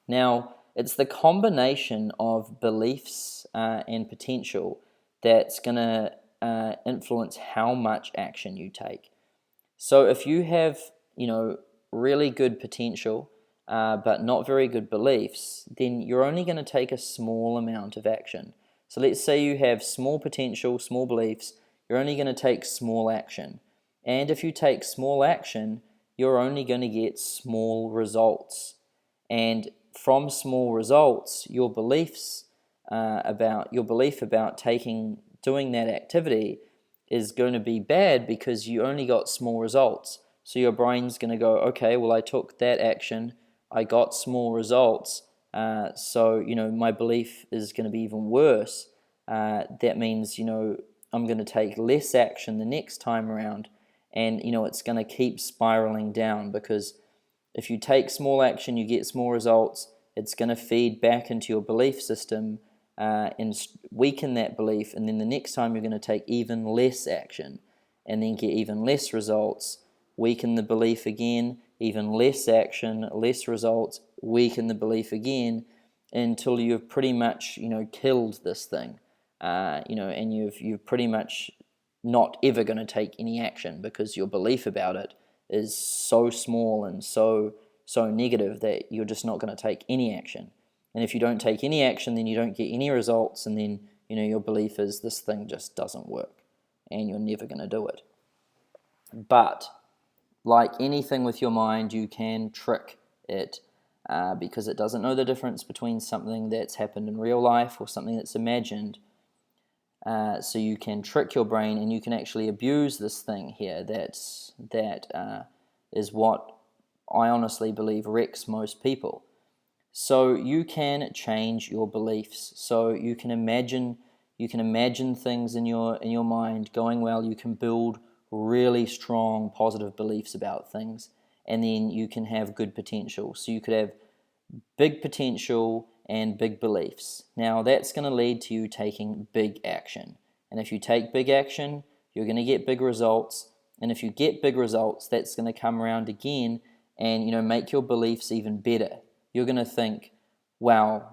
Now, it's the combination of beliefs and potential that's going to influence how much action you take. So if you have really good potential, but not very good beliefs, then you're only going to take a small amount of action. So let's say you have small potential, small beliefs, you're only going to take small action. And if you take small action, you're only going to get small results. And from small results, your belief about doing that activity is going to be bad because you only got small results. So your brain's going to go, okay, well, I took that action, I got small results, so my belief is going to be even worse. That means I'm going to take less action the next time around, and it's going to keep spiraling down, because if you take small action, you get small results. It's going to feed back into your belief system, and weaken that belief, and then the next time you're going to take even less action and then get even less results, weaken the belief again, even less action, less results, weaken the belief again, until you've pretty much, killed this thing, and you've pretty much not ever going to take any action because your belief about it is so small and so negative that you're just not going to take any action. And if you don't take any action, then you don't get any results, and then your belief is this thing just doesn't work and you're never going to do it. But like anything with your mind, you can trick it because it doesn't know the difference between something that's happened in real life or something that's imagined. So you can trick your brain, and you can actually abuse this thing here. That is what I honestly believe wrecks most people. So you can change your beliefs. So you can imagine things in your mind going well. You can build really strong positive beliefs about things, and then you can have good potential. So you could have big potential and big beliefs. Now that's going to lead to you taking big action. And if you take big action, you're going to get big results. And if you get big results, that's going to come around again and make your beliefs even better. You're going to think, wow,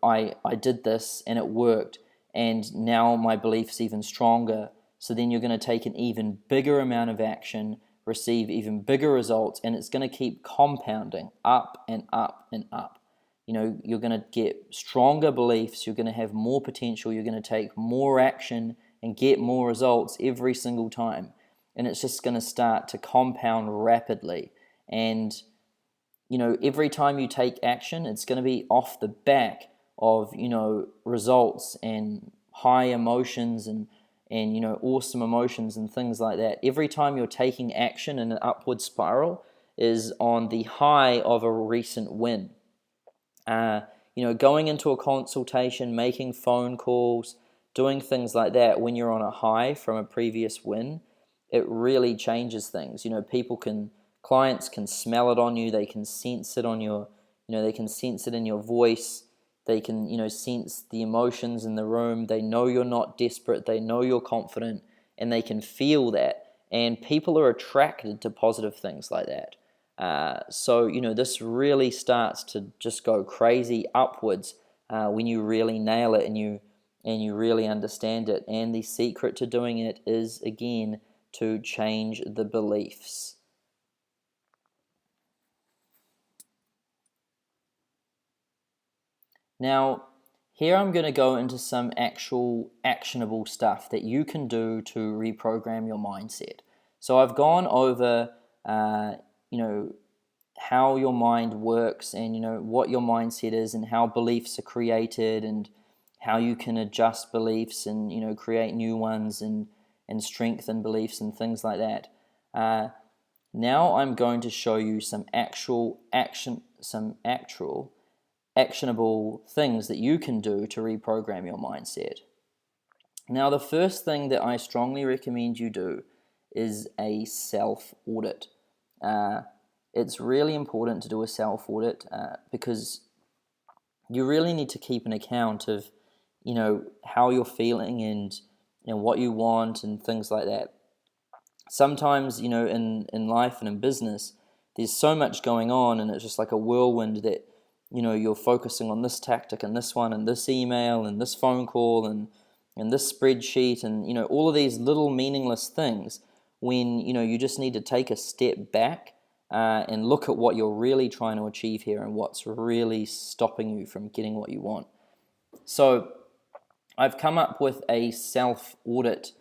I did this and it worked, and now my belief's even stronger. So then you're going to take an even bigger amount of action, receive even bigger results, and it's going to keep compounding up and up and up. You're going to get stronger beliefs, you're going to have more potential, you're going to take more action and get more results every single time. And it's just going to start to compound rapidly. And every time you take action, it's going to be off the back of, results and high emotions and awesome emotions and things like that. Every time you're taking action in an upward spiral is on the high of a recent win. Going into a consultation, making phone calls, doing things like that when you're on a high from a previous win, it really changes things. Clients can smell it on you, they can sense it on your, they can sense it in your voice, they can, sense the emotions in the room, they know you're not desperate, they know you're confident, and they can feel that. And people are attracted to positive things like that. So this really starts to just go crazy upwards when you really nail it and you really understand it. And the secret to doing it is, again, to change the beliefs. Now, here I'm going to go into some actual actionable stuff that you can do to reprogram your mindset. So I've gone over, how your mind works and, what your mindset is and how beliefs are created and how you can adjust beliefs and, create new ones and strengthen beliefs and things like that. Now I'm going to show you some actual actionable things that you can do to reprogram your mindset. Now, the first thing that I strongly recommend you do is a self-audit. It's really important to do a self-audit because you really need to keep an account of, how you're feeling and what you want and things like that. Sometimes, in life and in business, there's so much going on and it's just like a whirlwind that you're focusing on this tactic and this one and this email and this phone call and this spreadsheet and all of these little meaningless things when you just need to take a step back and look at what you're really trying to achieve here and what's really stopping you from getting what you want. So I've come up with a self-audit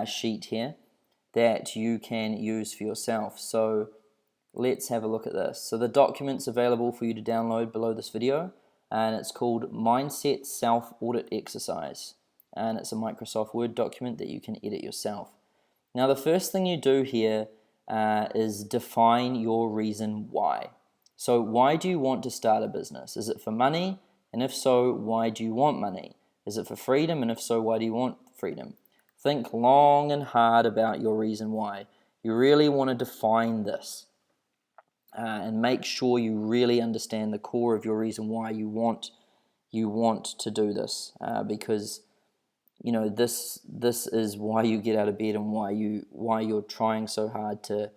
sheet here that you can use for yourself. So let's have a look at this. So the document's available for you to download below this video, and it's called Mindset Self-Audit Exercise, and it's a Microsoft Word document that you can edit yourself. Now, the first thing you do here is define your reason why. So why do you want to start a business? Is it for money? And if so, why do you want money? Is it for freedom? And if so, why do you want freedom? Think long and hard about your reason why. You really want to define this. And make sure you really understand the core of your reason why you want you want to do this, because this is why you get out of bed and why you're trying so hard to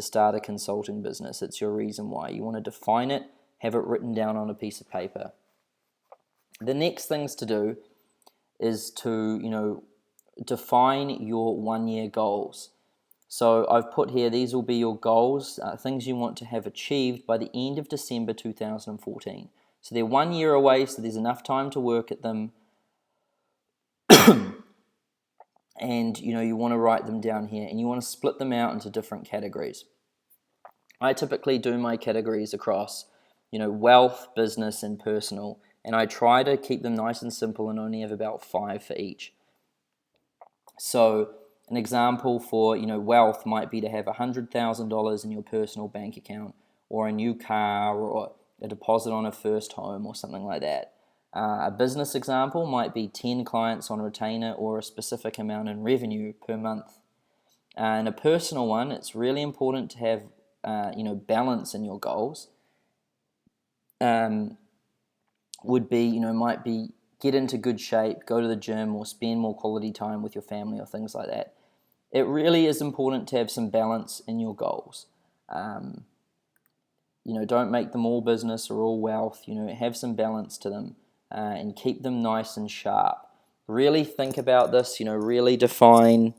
start a consulting business. It's your reason why. You want to define it, have it written down on a piece of paper. The next things to do is to define your 1-year goals. So I've put here, these will be your goals, things you want to have achieved by the end of December 2014. So they're 1 year away, so there's enough time to work at them. And you want to write them down here, and you want to split them out into different categories. I typically do my categories across wealth, business, and personal, and I try to keep them nice and simple and only have about 5 for each. So an example for wealth might be to have $100,000 in your personal bank account, or a new car, or a deposit on a first home, or something like that. A business example might be 10 clients on retainer, or a specific amount in revenue per month. And a personal one, it's really important to have balance in your goals. Would be might be get into good shape, go to the gym, or spend more quality time with your family, or things like that. It really is important to have some balance in your goals. Don't make them all business or all wealth. Have some balance to them. And keep them nice and sharp. Really think about this, really define,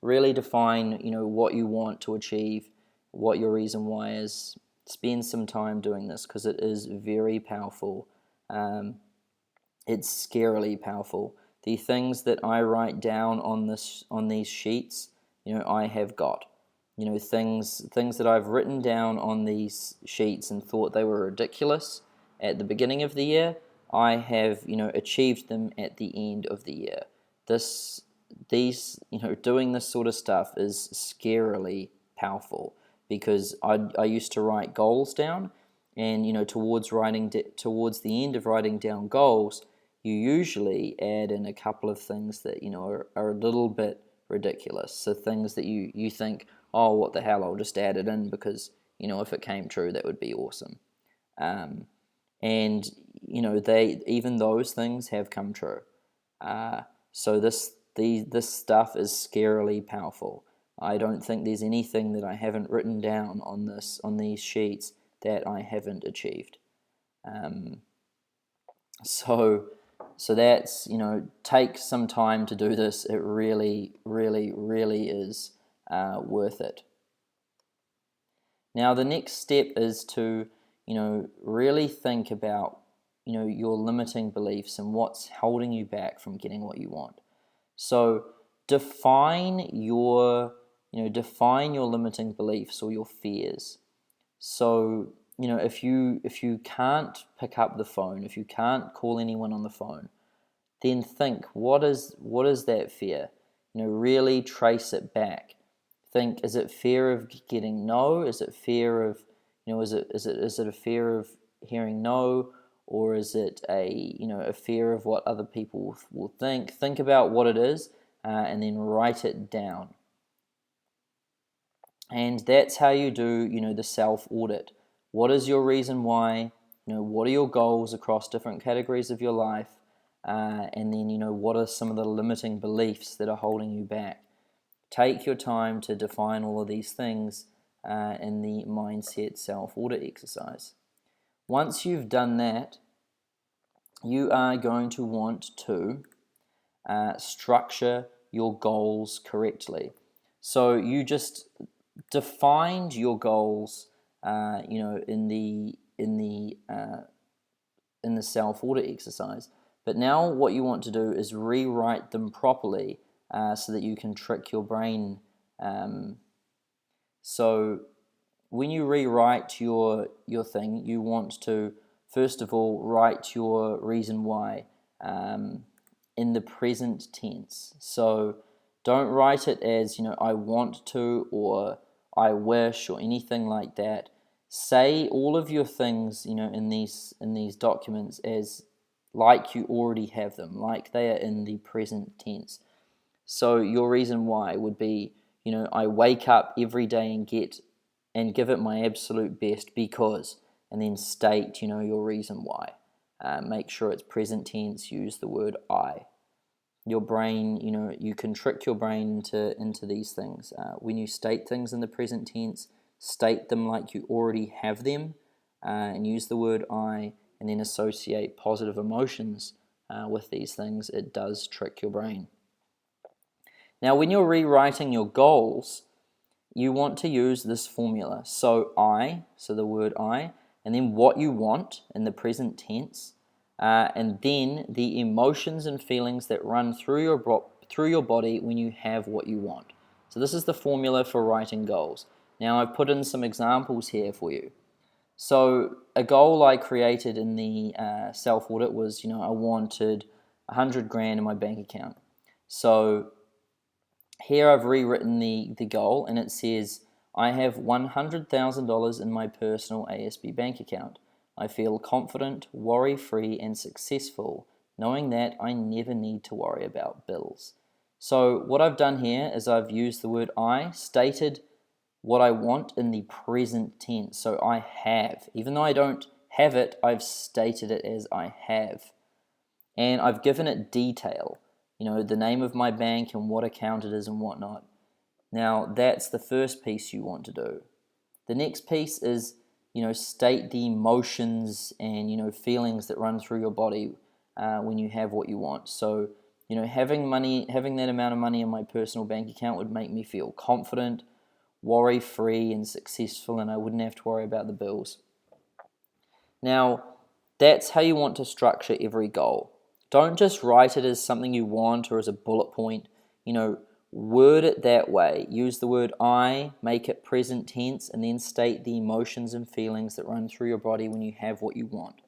what you want to achieve, what your reason why is. Spend some time doing this, because it is very powerful. It's scarily powerful. The things that I write down on these sheets, I have got. Things that I've written down on these sheets and thought they were ridiculous at the beginning of the year, I have achieved them at the end of the year. Doing this sort of stuff is scarily powerful, because I used to write goals down, and towards the end of writing down goals, you usually add in a couple of things that are a little bit ridiculous. So things that you think, oh, what the hell, I'll just add it in because if it came true, that would be awesome. And even those things have come true. So this stuff is scarily powerful. I don't think there's anything that I haven't written down on these sheets that I haven't achieved. So that's take some time to do this. It really, really, really is worth it. Now the next step is to really think about your limiting beliefs and what's holding you back from getting what you want. So define your limiting beliefs or your fears. So if you can't pick up the phone, if you can't call anyone on the phone, then think, what is that fear? Really trace it back. Think, is it fear of getting no? Is it fear of is it a fear of hearing no, or is it a fear of what other people will think? Think about what it is, and then write it down. And that's how you do the self audit. What is your reason why? What are your goals across different categories of your life? And then what are some of the limiting beliefs that are holding you back? Take your time to define all of these things in the mindset self-audit exercise. Once you've done that, you are going to want to structure your goals correctly. So you just defined your goals, in the self-audit exercise. But now what you want to do is rewrite them properly so that you can trick your brain. So when you rewrite your thing, you want to, first of all, write your reason why in the present tense. So don't write it as, I want to, or I wish, or anything like that. Say all of your things, in these documents as like you already have them, like they are in the present tense. So your reason why would be, I wake up every day and give it my absolute best because, and then state, your reason why. make sure it's present tense, use the word I. Your brain, you can trick your brain into these things. When you state things in the present tense, state them like you already have them, and use the word I, and then associate positive emotions with these things. It does trick your brain. Now, when you're rewriting your goals, you want to use this formula. So the word I, and then what you want in the present tense, and then the emotions and feelings that run through your body when you have what you want. So this is the formula for writing goals. Now I've put in some examples here for you. So a goal I created in the self-audit was, I wanted 100 grand in my bank account. So here I've rewritten the goal, and it says, I have $100,000 in my personal ASB bank account. I feel confident, worry-free, and successful, knowing that I never need to worry about bills. So what I've done here is I've used the word I, stated what I want in the present tense. So I have. Even though I don't have it, I've stated it as I have. And I've given it detail, the name of my bank and what account it is and whatnot. Now, that's the first piece you want to do. The next piece is, state the emotions and, feelings that run through your body when you have what you want. So, having that amount of money in my personal bank account would make me feel confident, worry-free, and successful, and I wouldn't have to worry about the bills. Now, that's how you want to structure every goal. Don't just write it as something you want or as a bullet point. Word it that way. Use the word I, make it present tense, and then state the emotions and feelings that run through your body when you have what you want.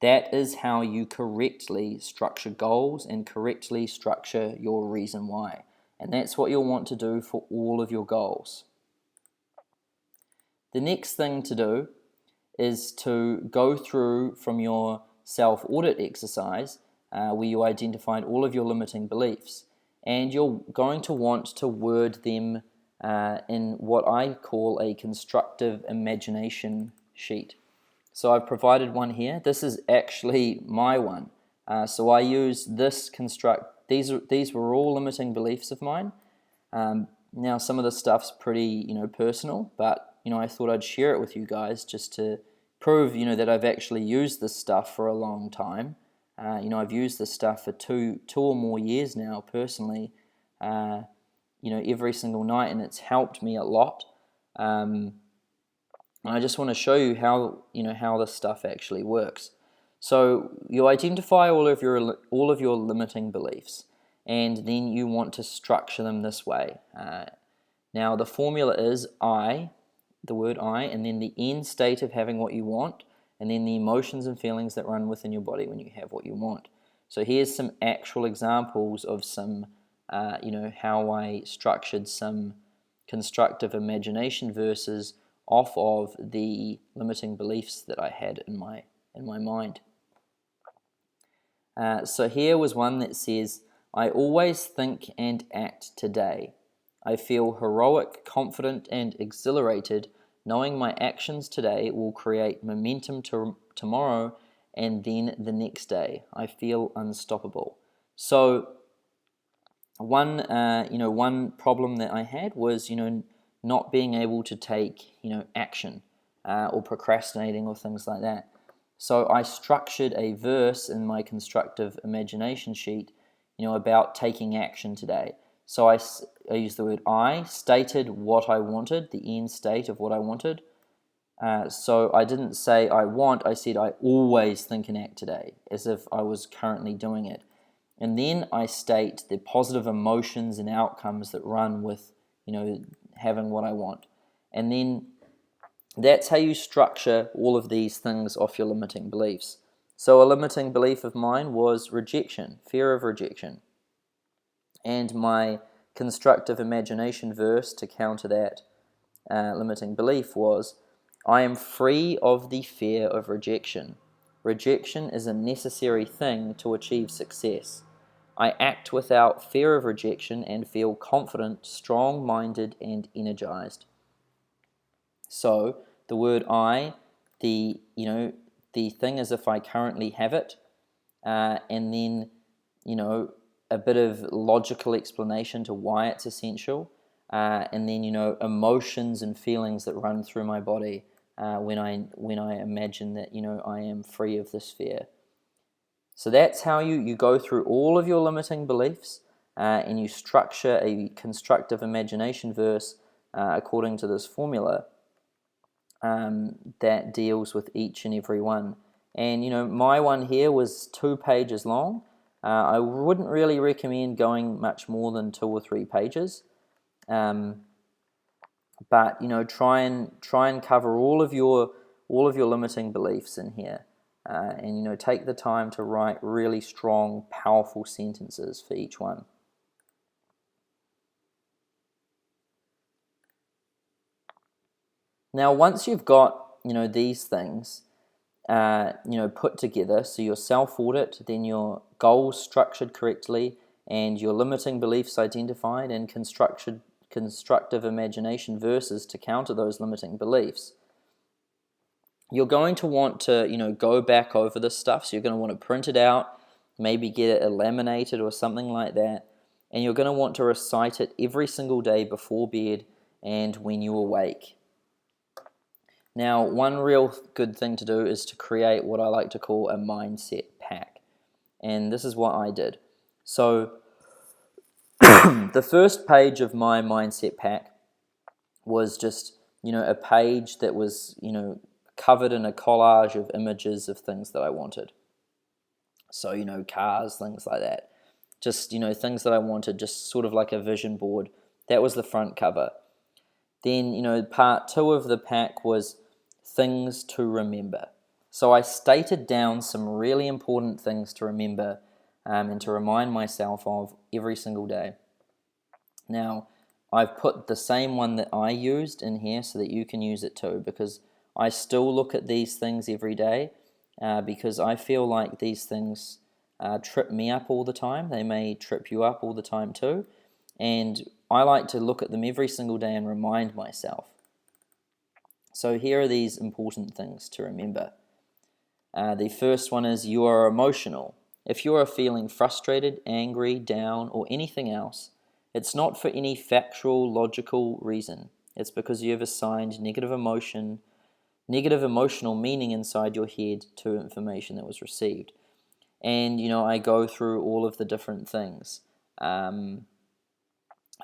That is how you correctly structure goals and correctly structure your reason why. And that's what you'll want to do for all of your goals. The next thing to do is to go through from your self-audit exercise where you identified all of your limiting beliefs. And you're going to want to word them in what I call a constructive imagination sheet. So I've provided one here. This is actually my one. So I use this these were all limiting beliefs of mine. Now some of the stuff's pretty personal, but I thought I'd share it with you guys just to prove that I've actually used this stuff for a long time. I've used this stuff for two or more years now personally, every single night, and it's helped me a lot. And I just want to show you how this stuff actually works. So you identify all of your limiting beliefs, and then you want to structure them this way. Now the formula is I, the word I, and then the end state of having what you want, and then the emotions and feelings that run within your body when you have what you want. So here's some actual examples of some, how I structured some constructive imagination verses off of the limiting beliefs that I had in my mind. So here was one that says, I always think and act today. I feel heroic, confident, and exhilarated, knowing my actions today will create momentum tomorrow and then the next day. I feel unstoppable. So one problem that I had was, not being able to take, action or procrastinating or things like that. So I structured a verse in my constructive imagination sheet, about taking action today. So I used the word I, stated what I wanted, the end state of what I wanted. So I didn't say I want, I said I always think and act today, as if I was currently doing it. And then I state the positive emotions and outcomes that run with, having what I want. And then that's how you structure all of these things off your limiting beliefs. So a limiting belief of mine was rejection, fear of rejection. And my constructive imagination verse to counter that limiting belief was, I am free of the fear of rejection. Rejection is a necessary thing to achieve success. I act without fear of rejection and feel confident, strong-minded, and energized. So the word I, the the thing as if I currently have it, and then, a bit of logical explanation to why it's essential, and then, emotions and feelings that run through my body when I imagine that, I am free of this fear. So that's how you go through all of your limiting beliefs, and you structure a constructive imagination verse according to this formula that deals with each and every one. And my one here was 2 pages long. I wouldn't really recommend going much more than 2 or 3 pages, but try and cover all of your limiting beliefs in here, and take the time to write really strong, powerful sentences for each one. Now, once you've got these things put together, so your self-audit, then your goals structured correctly, and your limiting beliefs identified, and constructive imagination verses to counter those limiting beliefs, you're going to want to go back over this stuff. So you're going to want to print it out, maybe get it laminated or something like that, and you're going to want to recite it every single day before bed and when you awake. Now, one real good thing to do is to create what I like to call a mindset pack. And this is what I did. So, the first page of my mindset pack was just, a page that was, covered in a collage of images of things that I wanted. So, cars, things like that. Just, things that I wanted, just sort of like a vision board. That was the front cover. Then, part 2 of the pack was things to remember. So I stated down some really important things to remember and to remind myself of every single day. Now, I've put the same one that I used in here so that you can use it too, because I still look at these things every day because I feel like these things trip me up all the time. They may trip you up all the time too, and I like to look at them every single day and remind myself. So here are these important things to remember. The first one is you are emotional. If you are feeling frustrated, angry, down, or anything else, it's not for any factual, logical reason. It's because you have assigned negative emotional meaning inside your head to information that was received. And, I go through all of the different things.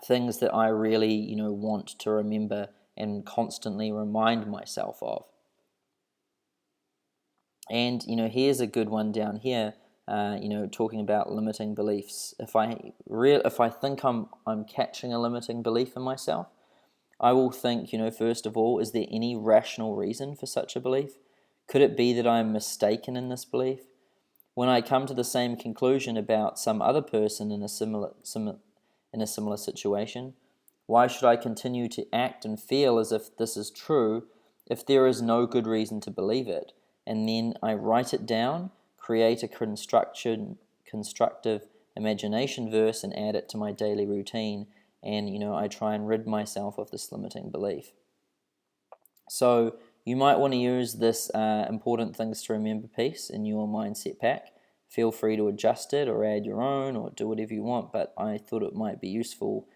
Things that I really, want to remember and constantly remind myself of. And here's a good one down here. Talking about limiting beliefs. If I think I'm catching a limiting belief in myself, I will think, first of all, is there any rational reason for such a belief? Could it be that I am mistaken in this belief? When I come to the same conclusion about some other person in a similar situation, why should I continue to act and feel as if this is true if there is no good reason to believe it? And then I write it down, create a constructive imagination verse and add it to my daily routine, and I try and rid myself of this limiting belief. So you might want to use this important things to remember piece in your mindset pack. Feel free to adjust it or add your own or do whatever you want, but I thought it might be useful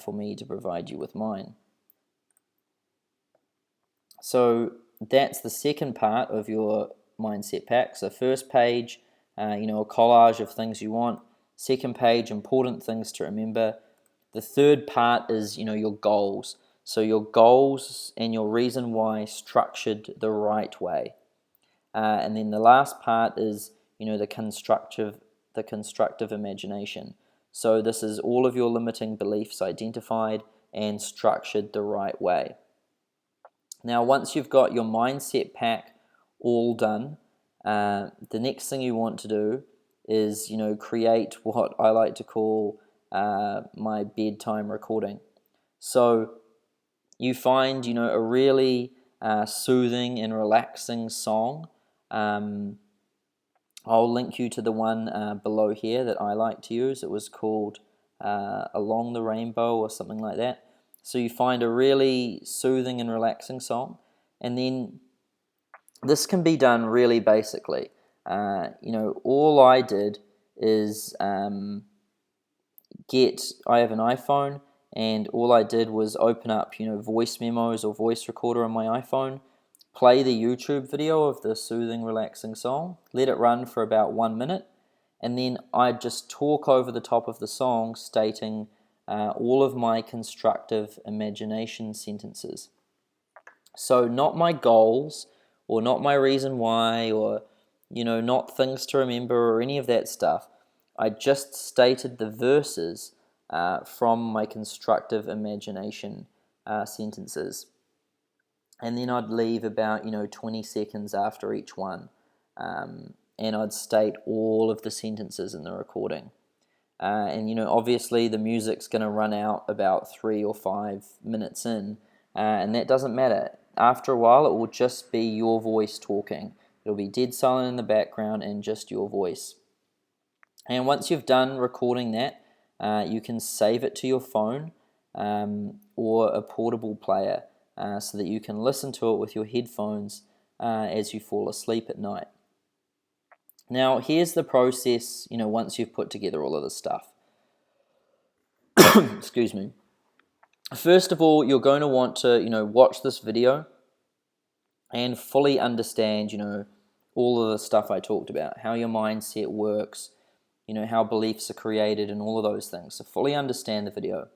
for me to provide you with mine. So that's the second part of your mindset pack. So first page, a collage of things you want. Second page, important things to remember. The third part is, your goals. So your goals and your reason why structured the right way. And then the last part is, the constructive imagination. So this is all of your limiting beliefs identified and structured the right way. Now, once you've got your mindset pack all done, the next thing you want to do is, create what I like to call my bedtime recording. So you find, a really soothing and relaxing song. I'll link you to the one below here that I like to use. It was called Along the Rainbow or something like that. So you find a really soothing and relaxing song, and then this can be done really basically. All I did is I have an iPhone, and all I did was open up, voice memos or voice recorder on my iPhone, play the YouTube video of the soothing, relaxing song, let it run for about 1 minute, and then I'd just talk over the top of the song, stating all of my constructive imagination sentences. So not my goals, or not my reason why, or not things to remember or any of that stuff. I just stated the verses from my constructive imagination sentences. And then I'd leave about 20 seconds after each one, and I'd state all of the sentences in the recording. And obviously the music's going to run out about 3 or 5 minutes in, and that doesn't matter. After a while, it will just be your voice talking. It'll be dead silent in the background and just your voice. And once you've done recording that, you can save it to your phone or a portable player, so that you can listen to it with your headphones as you fall asleep at night. Now, here's the process, once you've put together all of this stuff. Excuse me. First of all, you're going to want to, watch this video and fully understand, all of the stuff I talked about, how your mindset works, how beliefs are created and all of those things. So fully understand the video.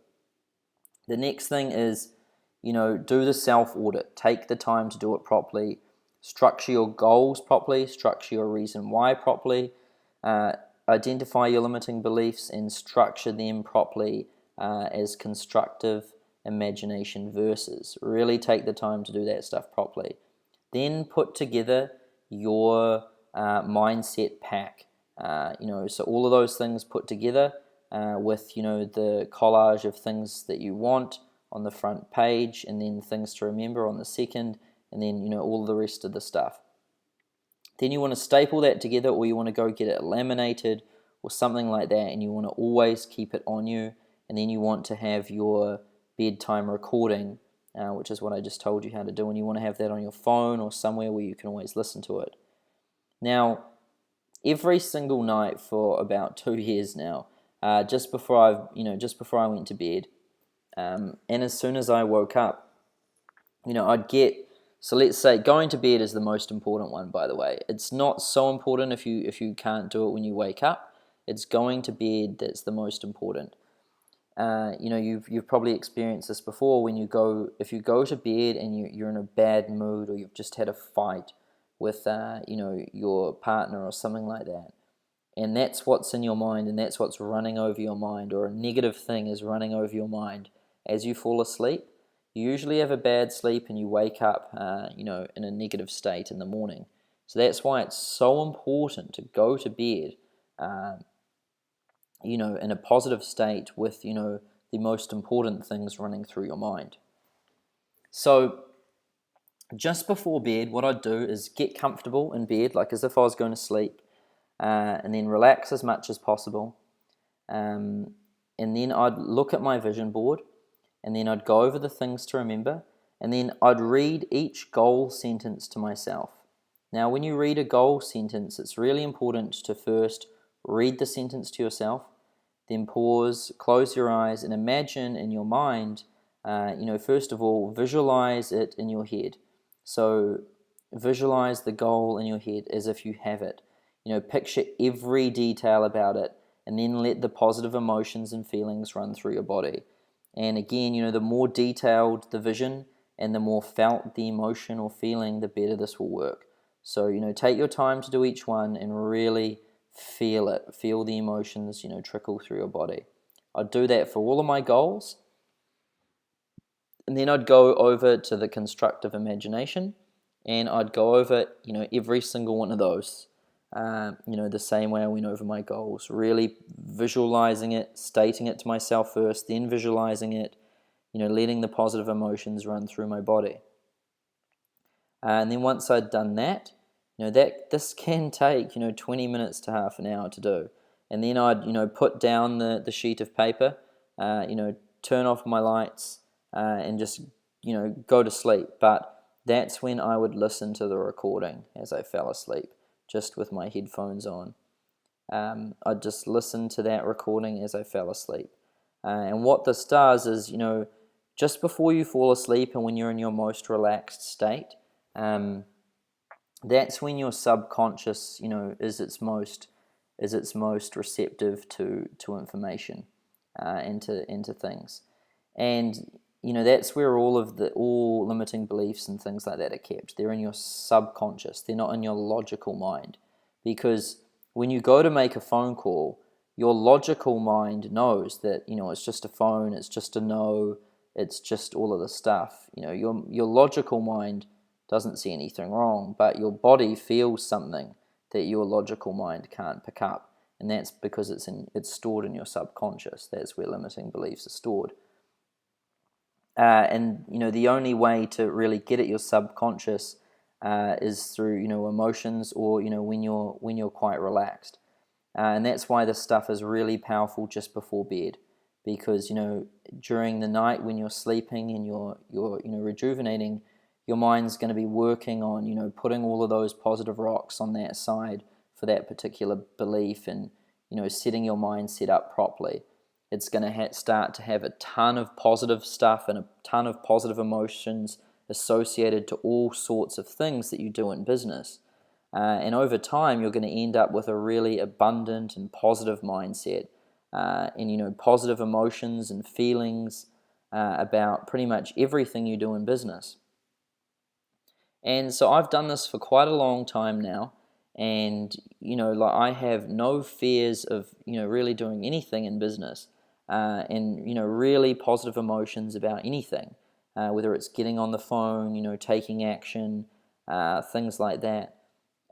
The next thing is, do the self-audit. Take the time to do it properly. Structure your goals properly. Structure your reason why properly. Identify your limiting beliefs and structure them properly as constructive imagination verses. Really take the time to do that stuff properly. Then put together your mindset pack. So all of those things put together with the collage of things that you want on the front page, and then things to remember on the second, and then all the rest of the stuff. Then you want to staple that together, or you want to go get it laminated or something like that, and you want to always keep it on you. And then you want to have your bedtime recording, which is what I just told you how to do, and you want to have that on your phone or somewhere where you can always listen to it. Now, every single night for about 2 years now, just before I went to bed, and as soon as I woke up, I'd get. So let's say going to bed is the most important one, by the way. It's not so important if you can't do it when you wake up. It's going to bed that's the most important. You've probably experienced this before when if you go to bed and you're in a bad mood, or you've just had a fight with your partner or something like that, and that's what's in your mind, and that's what's running over your mind, or a negative thing is running over your mind as you fall asleep. You usually have a bad sleep and you wake up in a negative state in the morning. So that's why it's so important to go to bed in a positive state with the most important things running through your mind. So just before bed, what I'd do is get comfortable in bed, like as if I was going to sleep, and then relax as much as possible. And then I'd look at my vision board, and then I'd go over the things to remember, and then I'd read each goal sentence to myself. Now, when you read a goal sentence, it's really important to first read the sentence to yourself, then pause, close your eyes, and imagine in your mind, first of all, visualize it in your head. So visualize the goal in your head as if you have it. Picture every detail about it, and then let the positive emotions and feelings run through your body. And again, the more detailed the vision and the more felt the emotion or feeling, the better this will work. So, take your time to do each one and really feel it. Feel the emotions, trickle through your body. I'd do that for all of my goals. And then I'd go over to the constructive imagination, and I'd go over, every single one of those. The same way I went over my goals, really visualizing it, stating it to myself first, then visualizing it, letting the positive emotions run through my body. And then once I'd done that, this can take, 20 minutes to half an hour to do. And then I'd, put down the sheet of paper, turn off my lights, and just, go to sleep. But that's when I would listen to the recording as I fell asleep, just with my headphones on. I'd just listen to that recording as I fell asleep. And what this does is, just before you fall asleep and when you're in your most relaxed state, that's when your subconscious, is its most receptive to information, into things. And that's where all limiting beliefs and things like that are kept. They're in your subconscious. They're not in your logical mind. Because when you go to make a phone call, your logical mind knows that it's just a phone, it's just a no, it's just all of the stuff. Your logical mind doesn't see anything wrong, but your body feels something that your logical mind can't pick up, and that's because it's stored in your subconscious. That's where limiting beliefs are stored. And the only way to really get at your subconscious is through emotions, or when you're quite relaxed. And that's why this stuff is really powerful just before bed, because during the night when you're sleeping and you're rejuvenating, your mind's going to be working on putting all of those positive rocks on that side for that particular belief, and setting your mindset up properly. It's going to start to have a ton of positive stuff and a ton of positive emotions associated to all sorts of things that you do in business. And over time, you're going to end up with a really abundant and positive mindset, and positive emotions and feelings about pretty much everything you do in business. And so I've done this for quite a long time now, and I have no fears of really doing anything in business, and really positive emotions about anything, whether it's getting on the phone, taking action, things like that.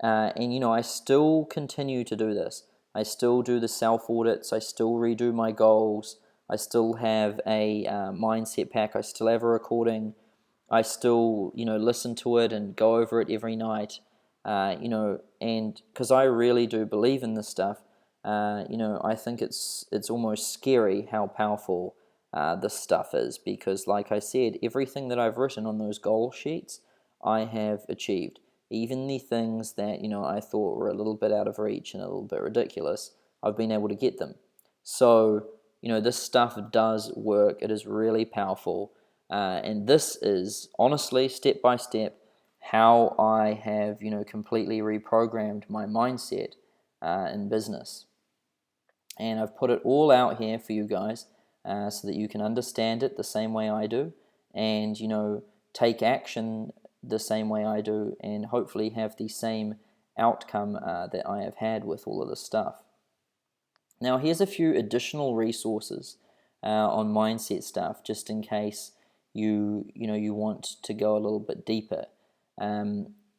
And I still continue to do this. I still do the self audits. I still redo my goals. I still have a mindset pack. I still have a recording. I still, listen to it and go over it every night, and because I really do believe in this stuff, I think it's almost scary how powerful this stuff is, because like I said, everything that I've written on those goal sheets, I have achieved. Even the things that, I thought were a little bit out of reach and a little bit ridiculous, I've been able to get them. So, this stuff does work. It is really powerful. And this is honestly, step by step, how I have, completely reprogrammed my mindset in business. And I've put it all out here for you guys so that you can understand it the same way I do, and, take action the same way I do, and hopefully have the same outcome that I have had with all of this stuff. Now, here's a few additional resources on mindset stuff, just in case you want to go a little bit deeper.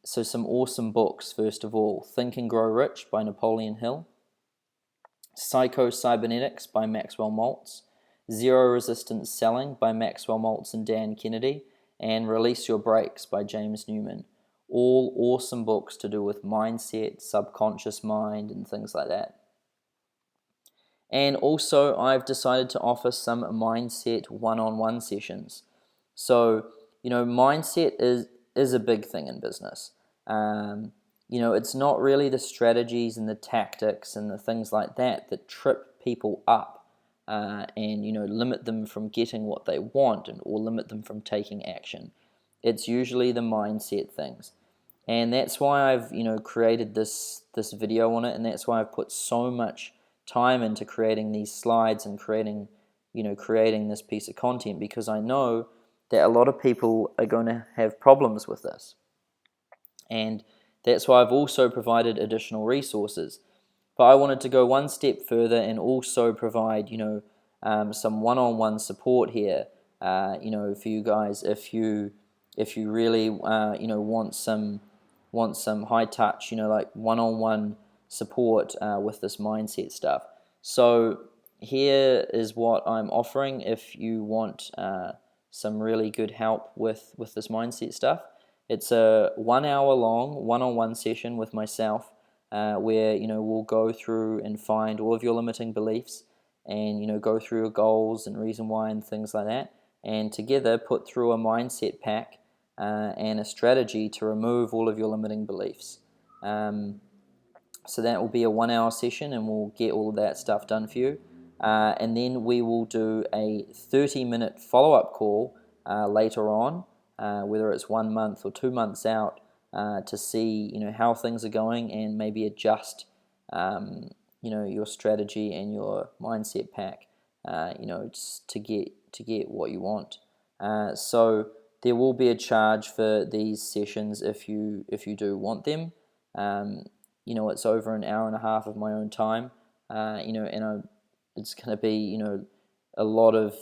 So some awesome books. First of all, Think and Grow Rich by Napoleon Hill, Psycho-Cybernetics by Maxwell Maltz, Zero Resistance Selling by Maxwell Maltz and Dan Kennedy, and Release Your Brakes by James Newman. All awesome books to do with mindset, subconscious mind, and things like that. And also, I've decided to offer some mindset one-on-one sessions. So, mindset is a big thing in business. It's not really the strategies and the tactics and the things like that trip people up and limit them from getting what they want, or limit them from taking action. It's usually the mindset things. And that's why I've created this video on it, and that's why I've put so much time into creating these slides and creating this piece of content, because I know that a lot of people are going to have problems with this. And that's why I've also provided additional resources. But I wanted to go one step further and also provide some one-on-one support here, for you guys, if you really want some high touch, like one-on-one support with this mindset stuff. So here is what I'm offering if you want some really good help with this mindset stuff. It's a 1 hour long one-on-one session with myself, where we'll go through and find all of your limiting beliefs, and go through your goals and reason why and things like that, and together put through a mindset pack and a strategy to remove all of your limiting beliefs. So that will be a 1 hour session, and we'll get all of that stuff done for you. And then we will do a 30-minute follow-up call later on, whether it's 1 month or 2 months out, to see how things are going and maybe adjust your strategy and your mindset pack, just to get what you want. So there will be a charge for these sessions if you do want them. It's over an hour and a half of my own time, and it's going to be a lot of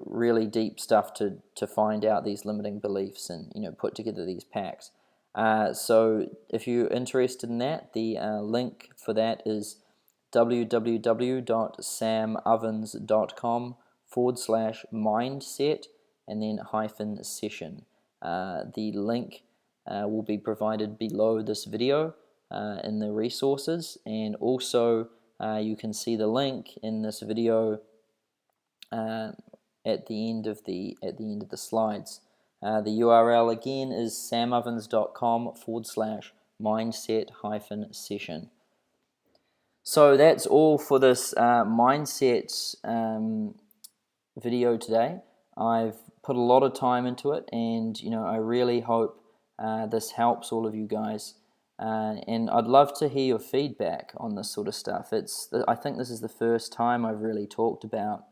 really deep stuff to find out these limiting beliefs and put together these packs. So if you're interested in that, the link for that is www.samovens.com/mindset and then -session. The link will be provided below this video in the resources, and also you can see the link in this video at the end of the slides. The URL again is samovens.com/mindset-session. So that's all for this mindset video today. I've put a lot of time into it, and I really hope this helps all of you guys. And I'd love to hear your feedback on this sort of stuff. I think this is the first time I've really talked about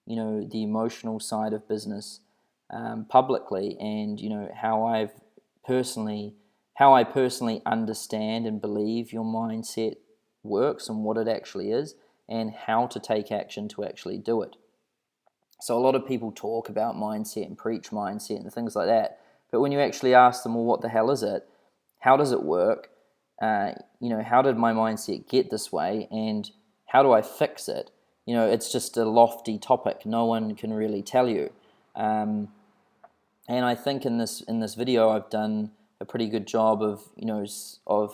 the emotional side of business publicly, and how I personally understand and believe your mindset works and what it actually is, and how to take action to actually do it. So a lot of people talk about mindset and preach mindset and things like that, but when you actually ask them, well, what the hell is it? How does it work? How did my mindset get this way, and how do I fix it? It's just a lofty topic. No one can really tell you. And I think in this video, I've done a pretty good job of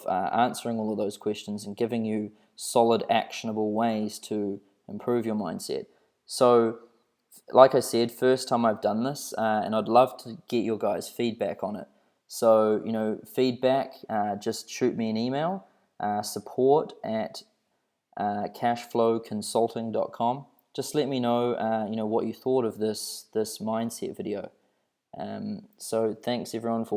answering all of those questions and giving you solid, actionable ways to improve your mindset. So, like I said, first time I've done this, and I'd love to get your guys' feedback on it. So, feedback, just shoot me an email, support@cashflowconsulting.com. Just let me know, what you thought of this mindset video. So thanks everyone for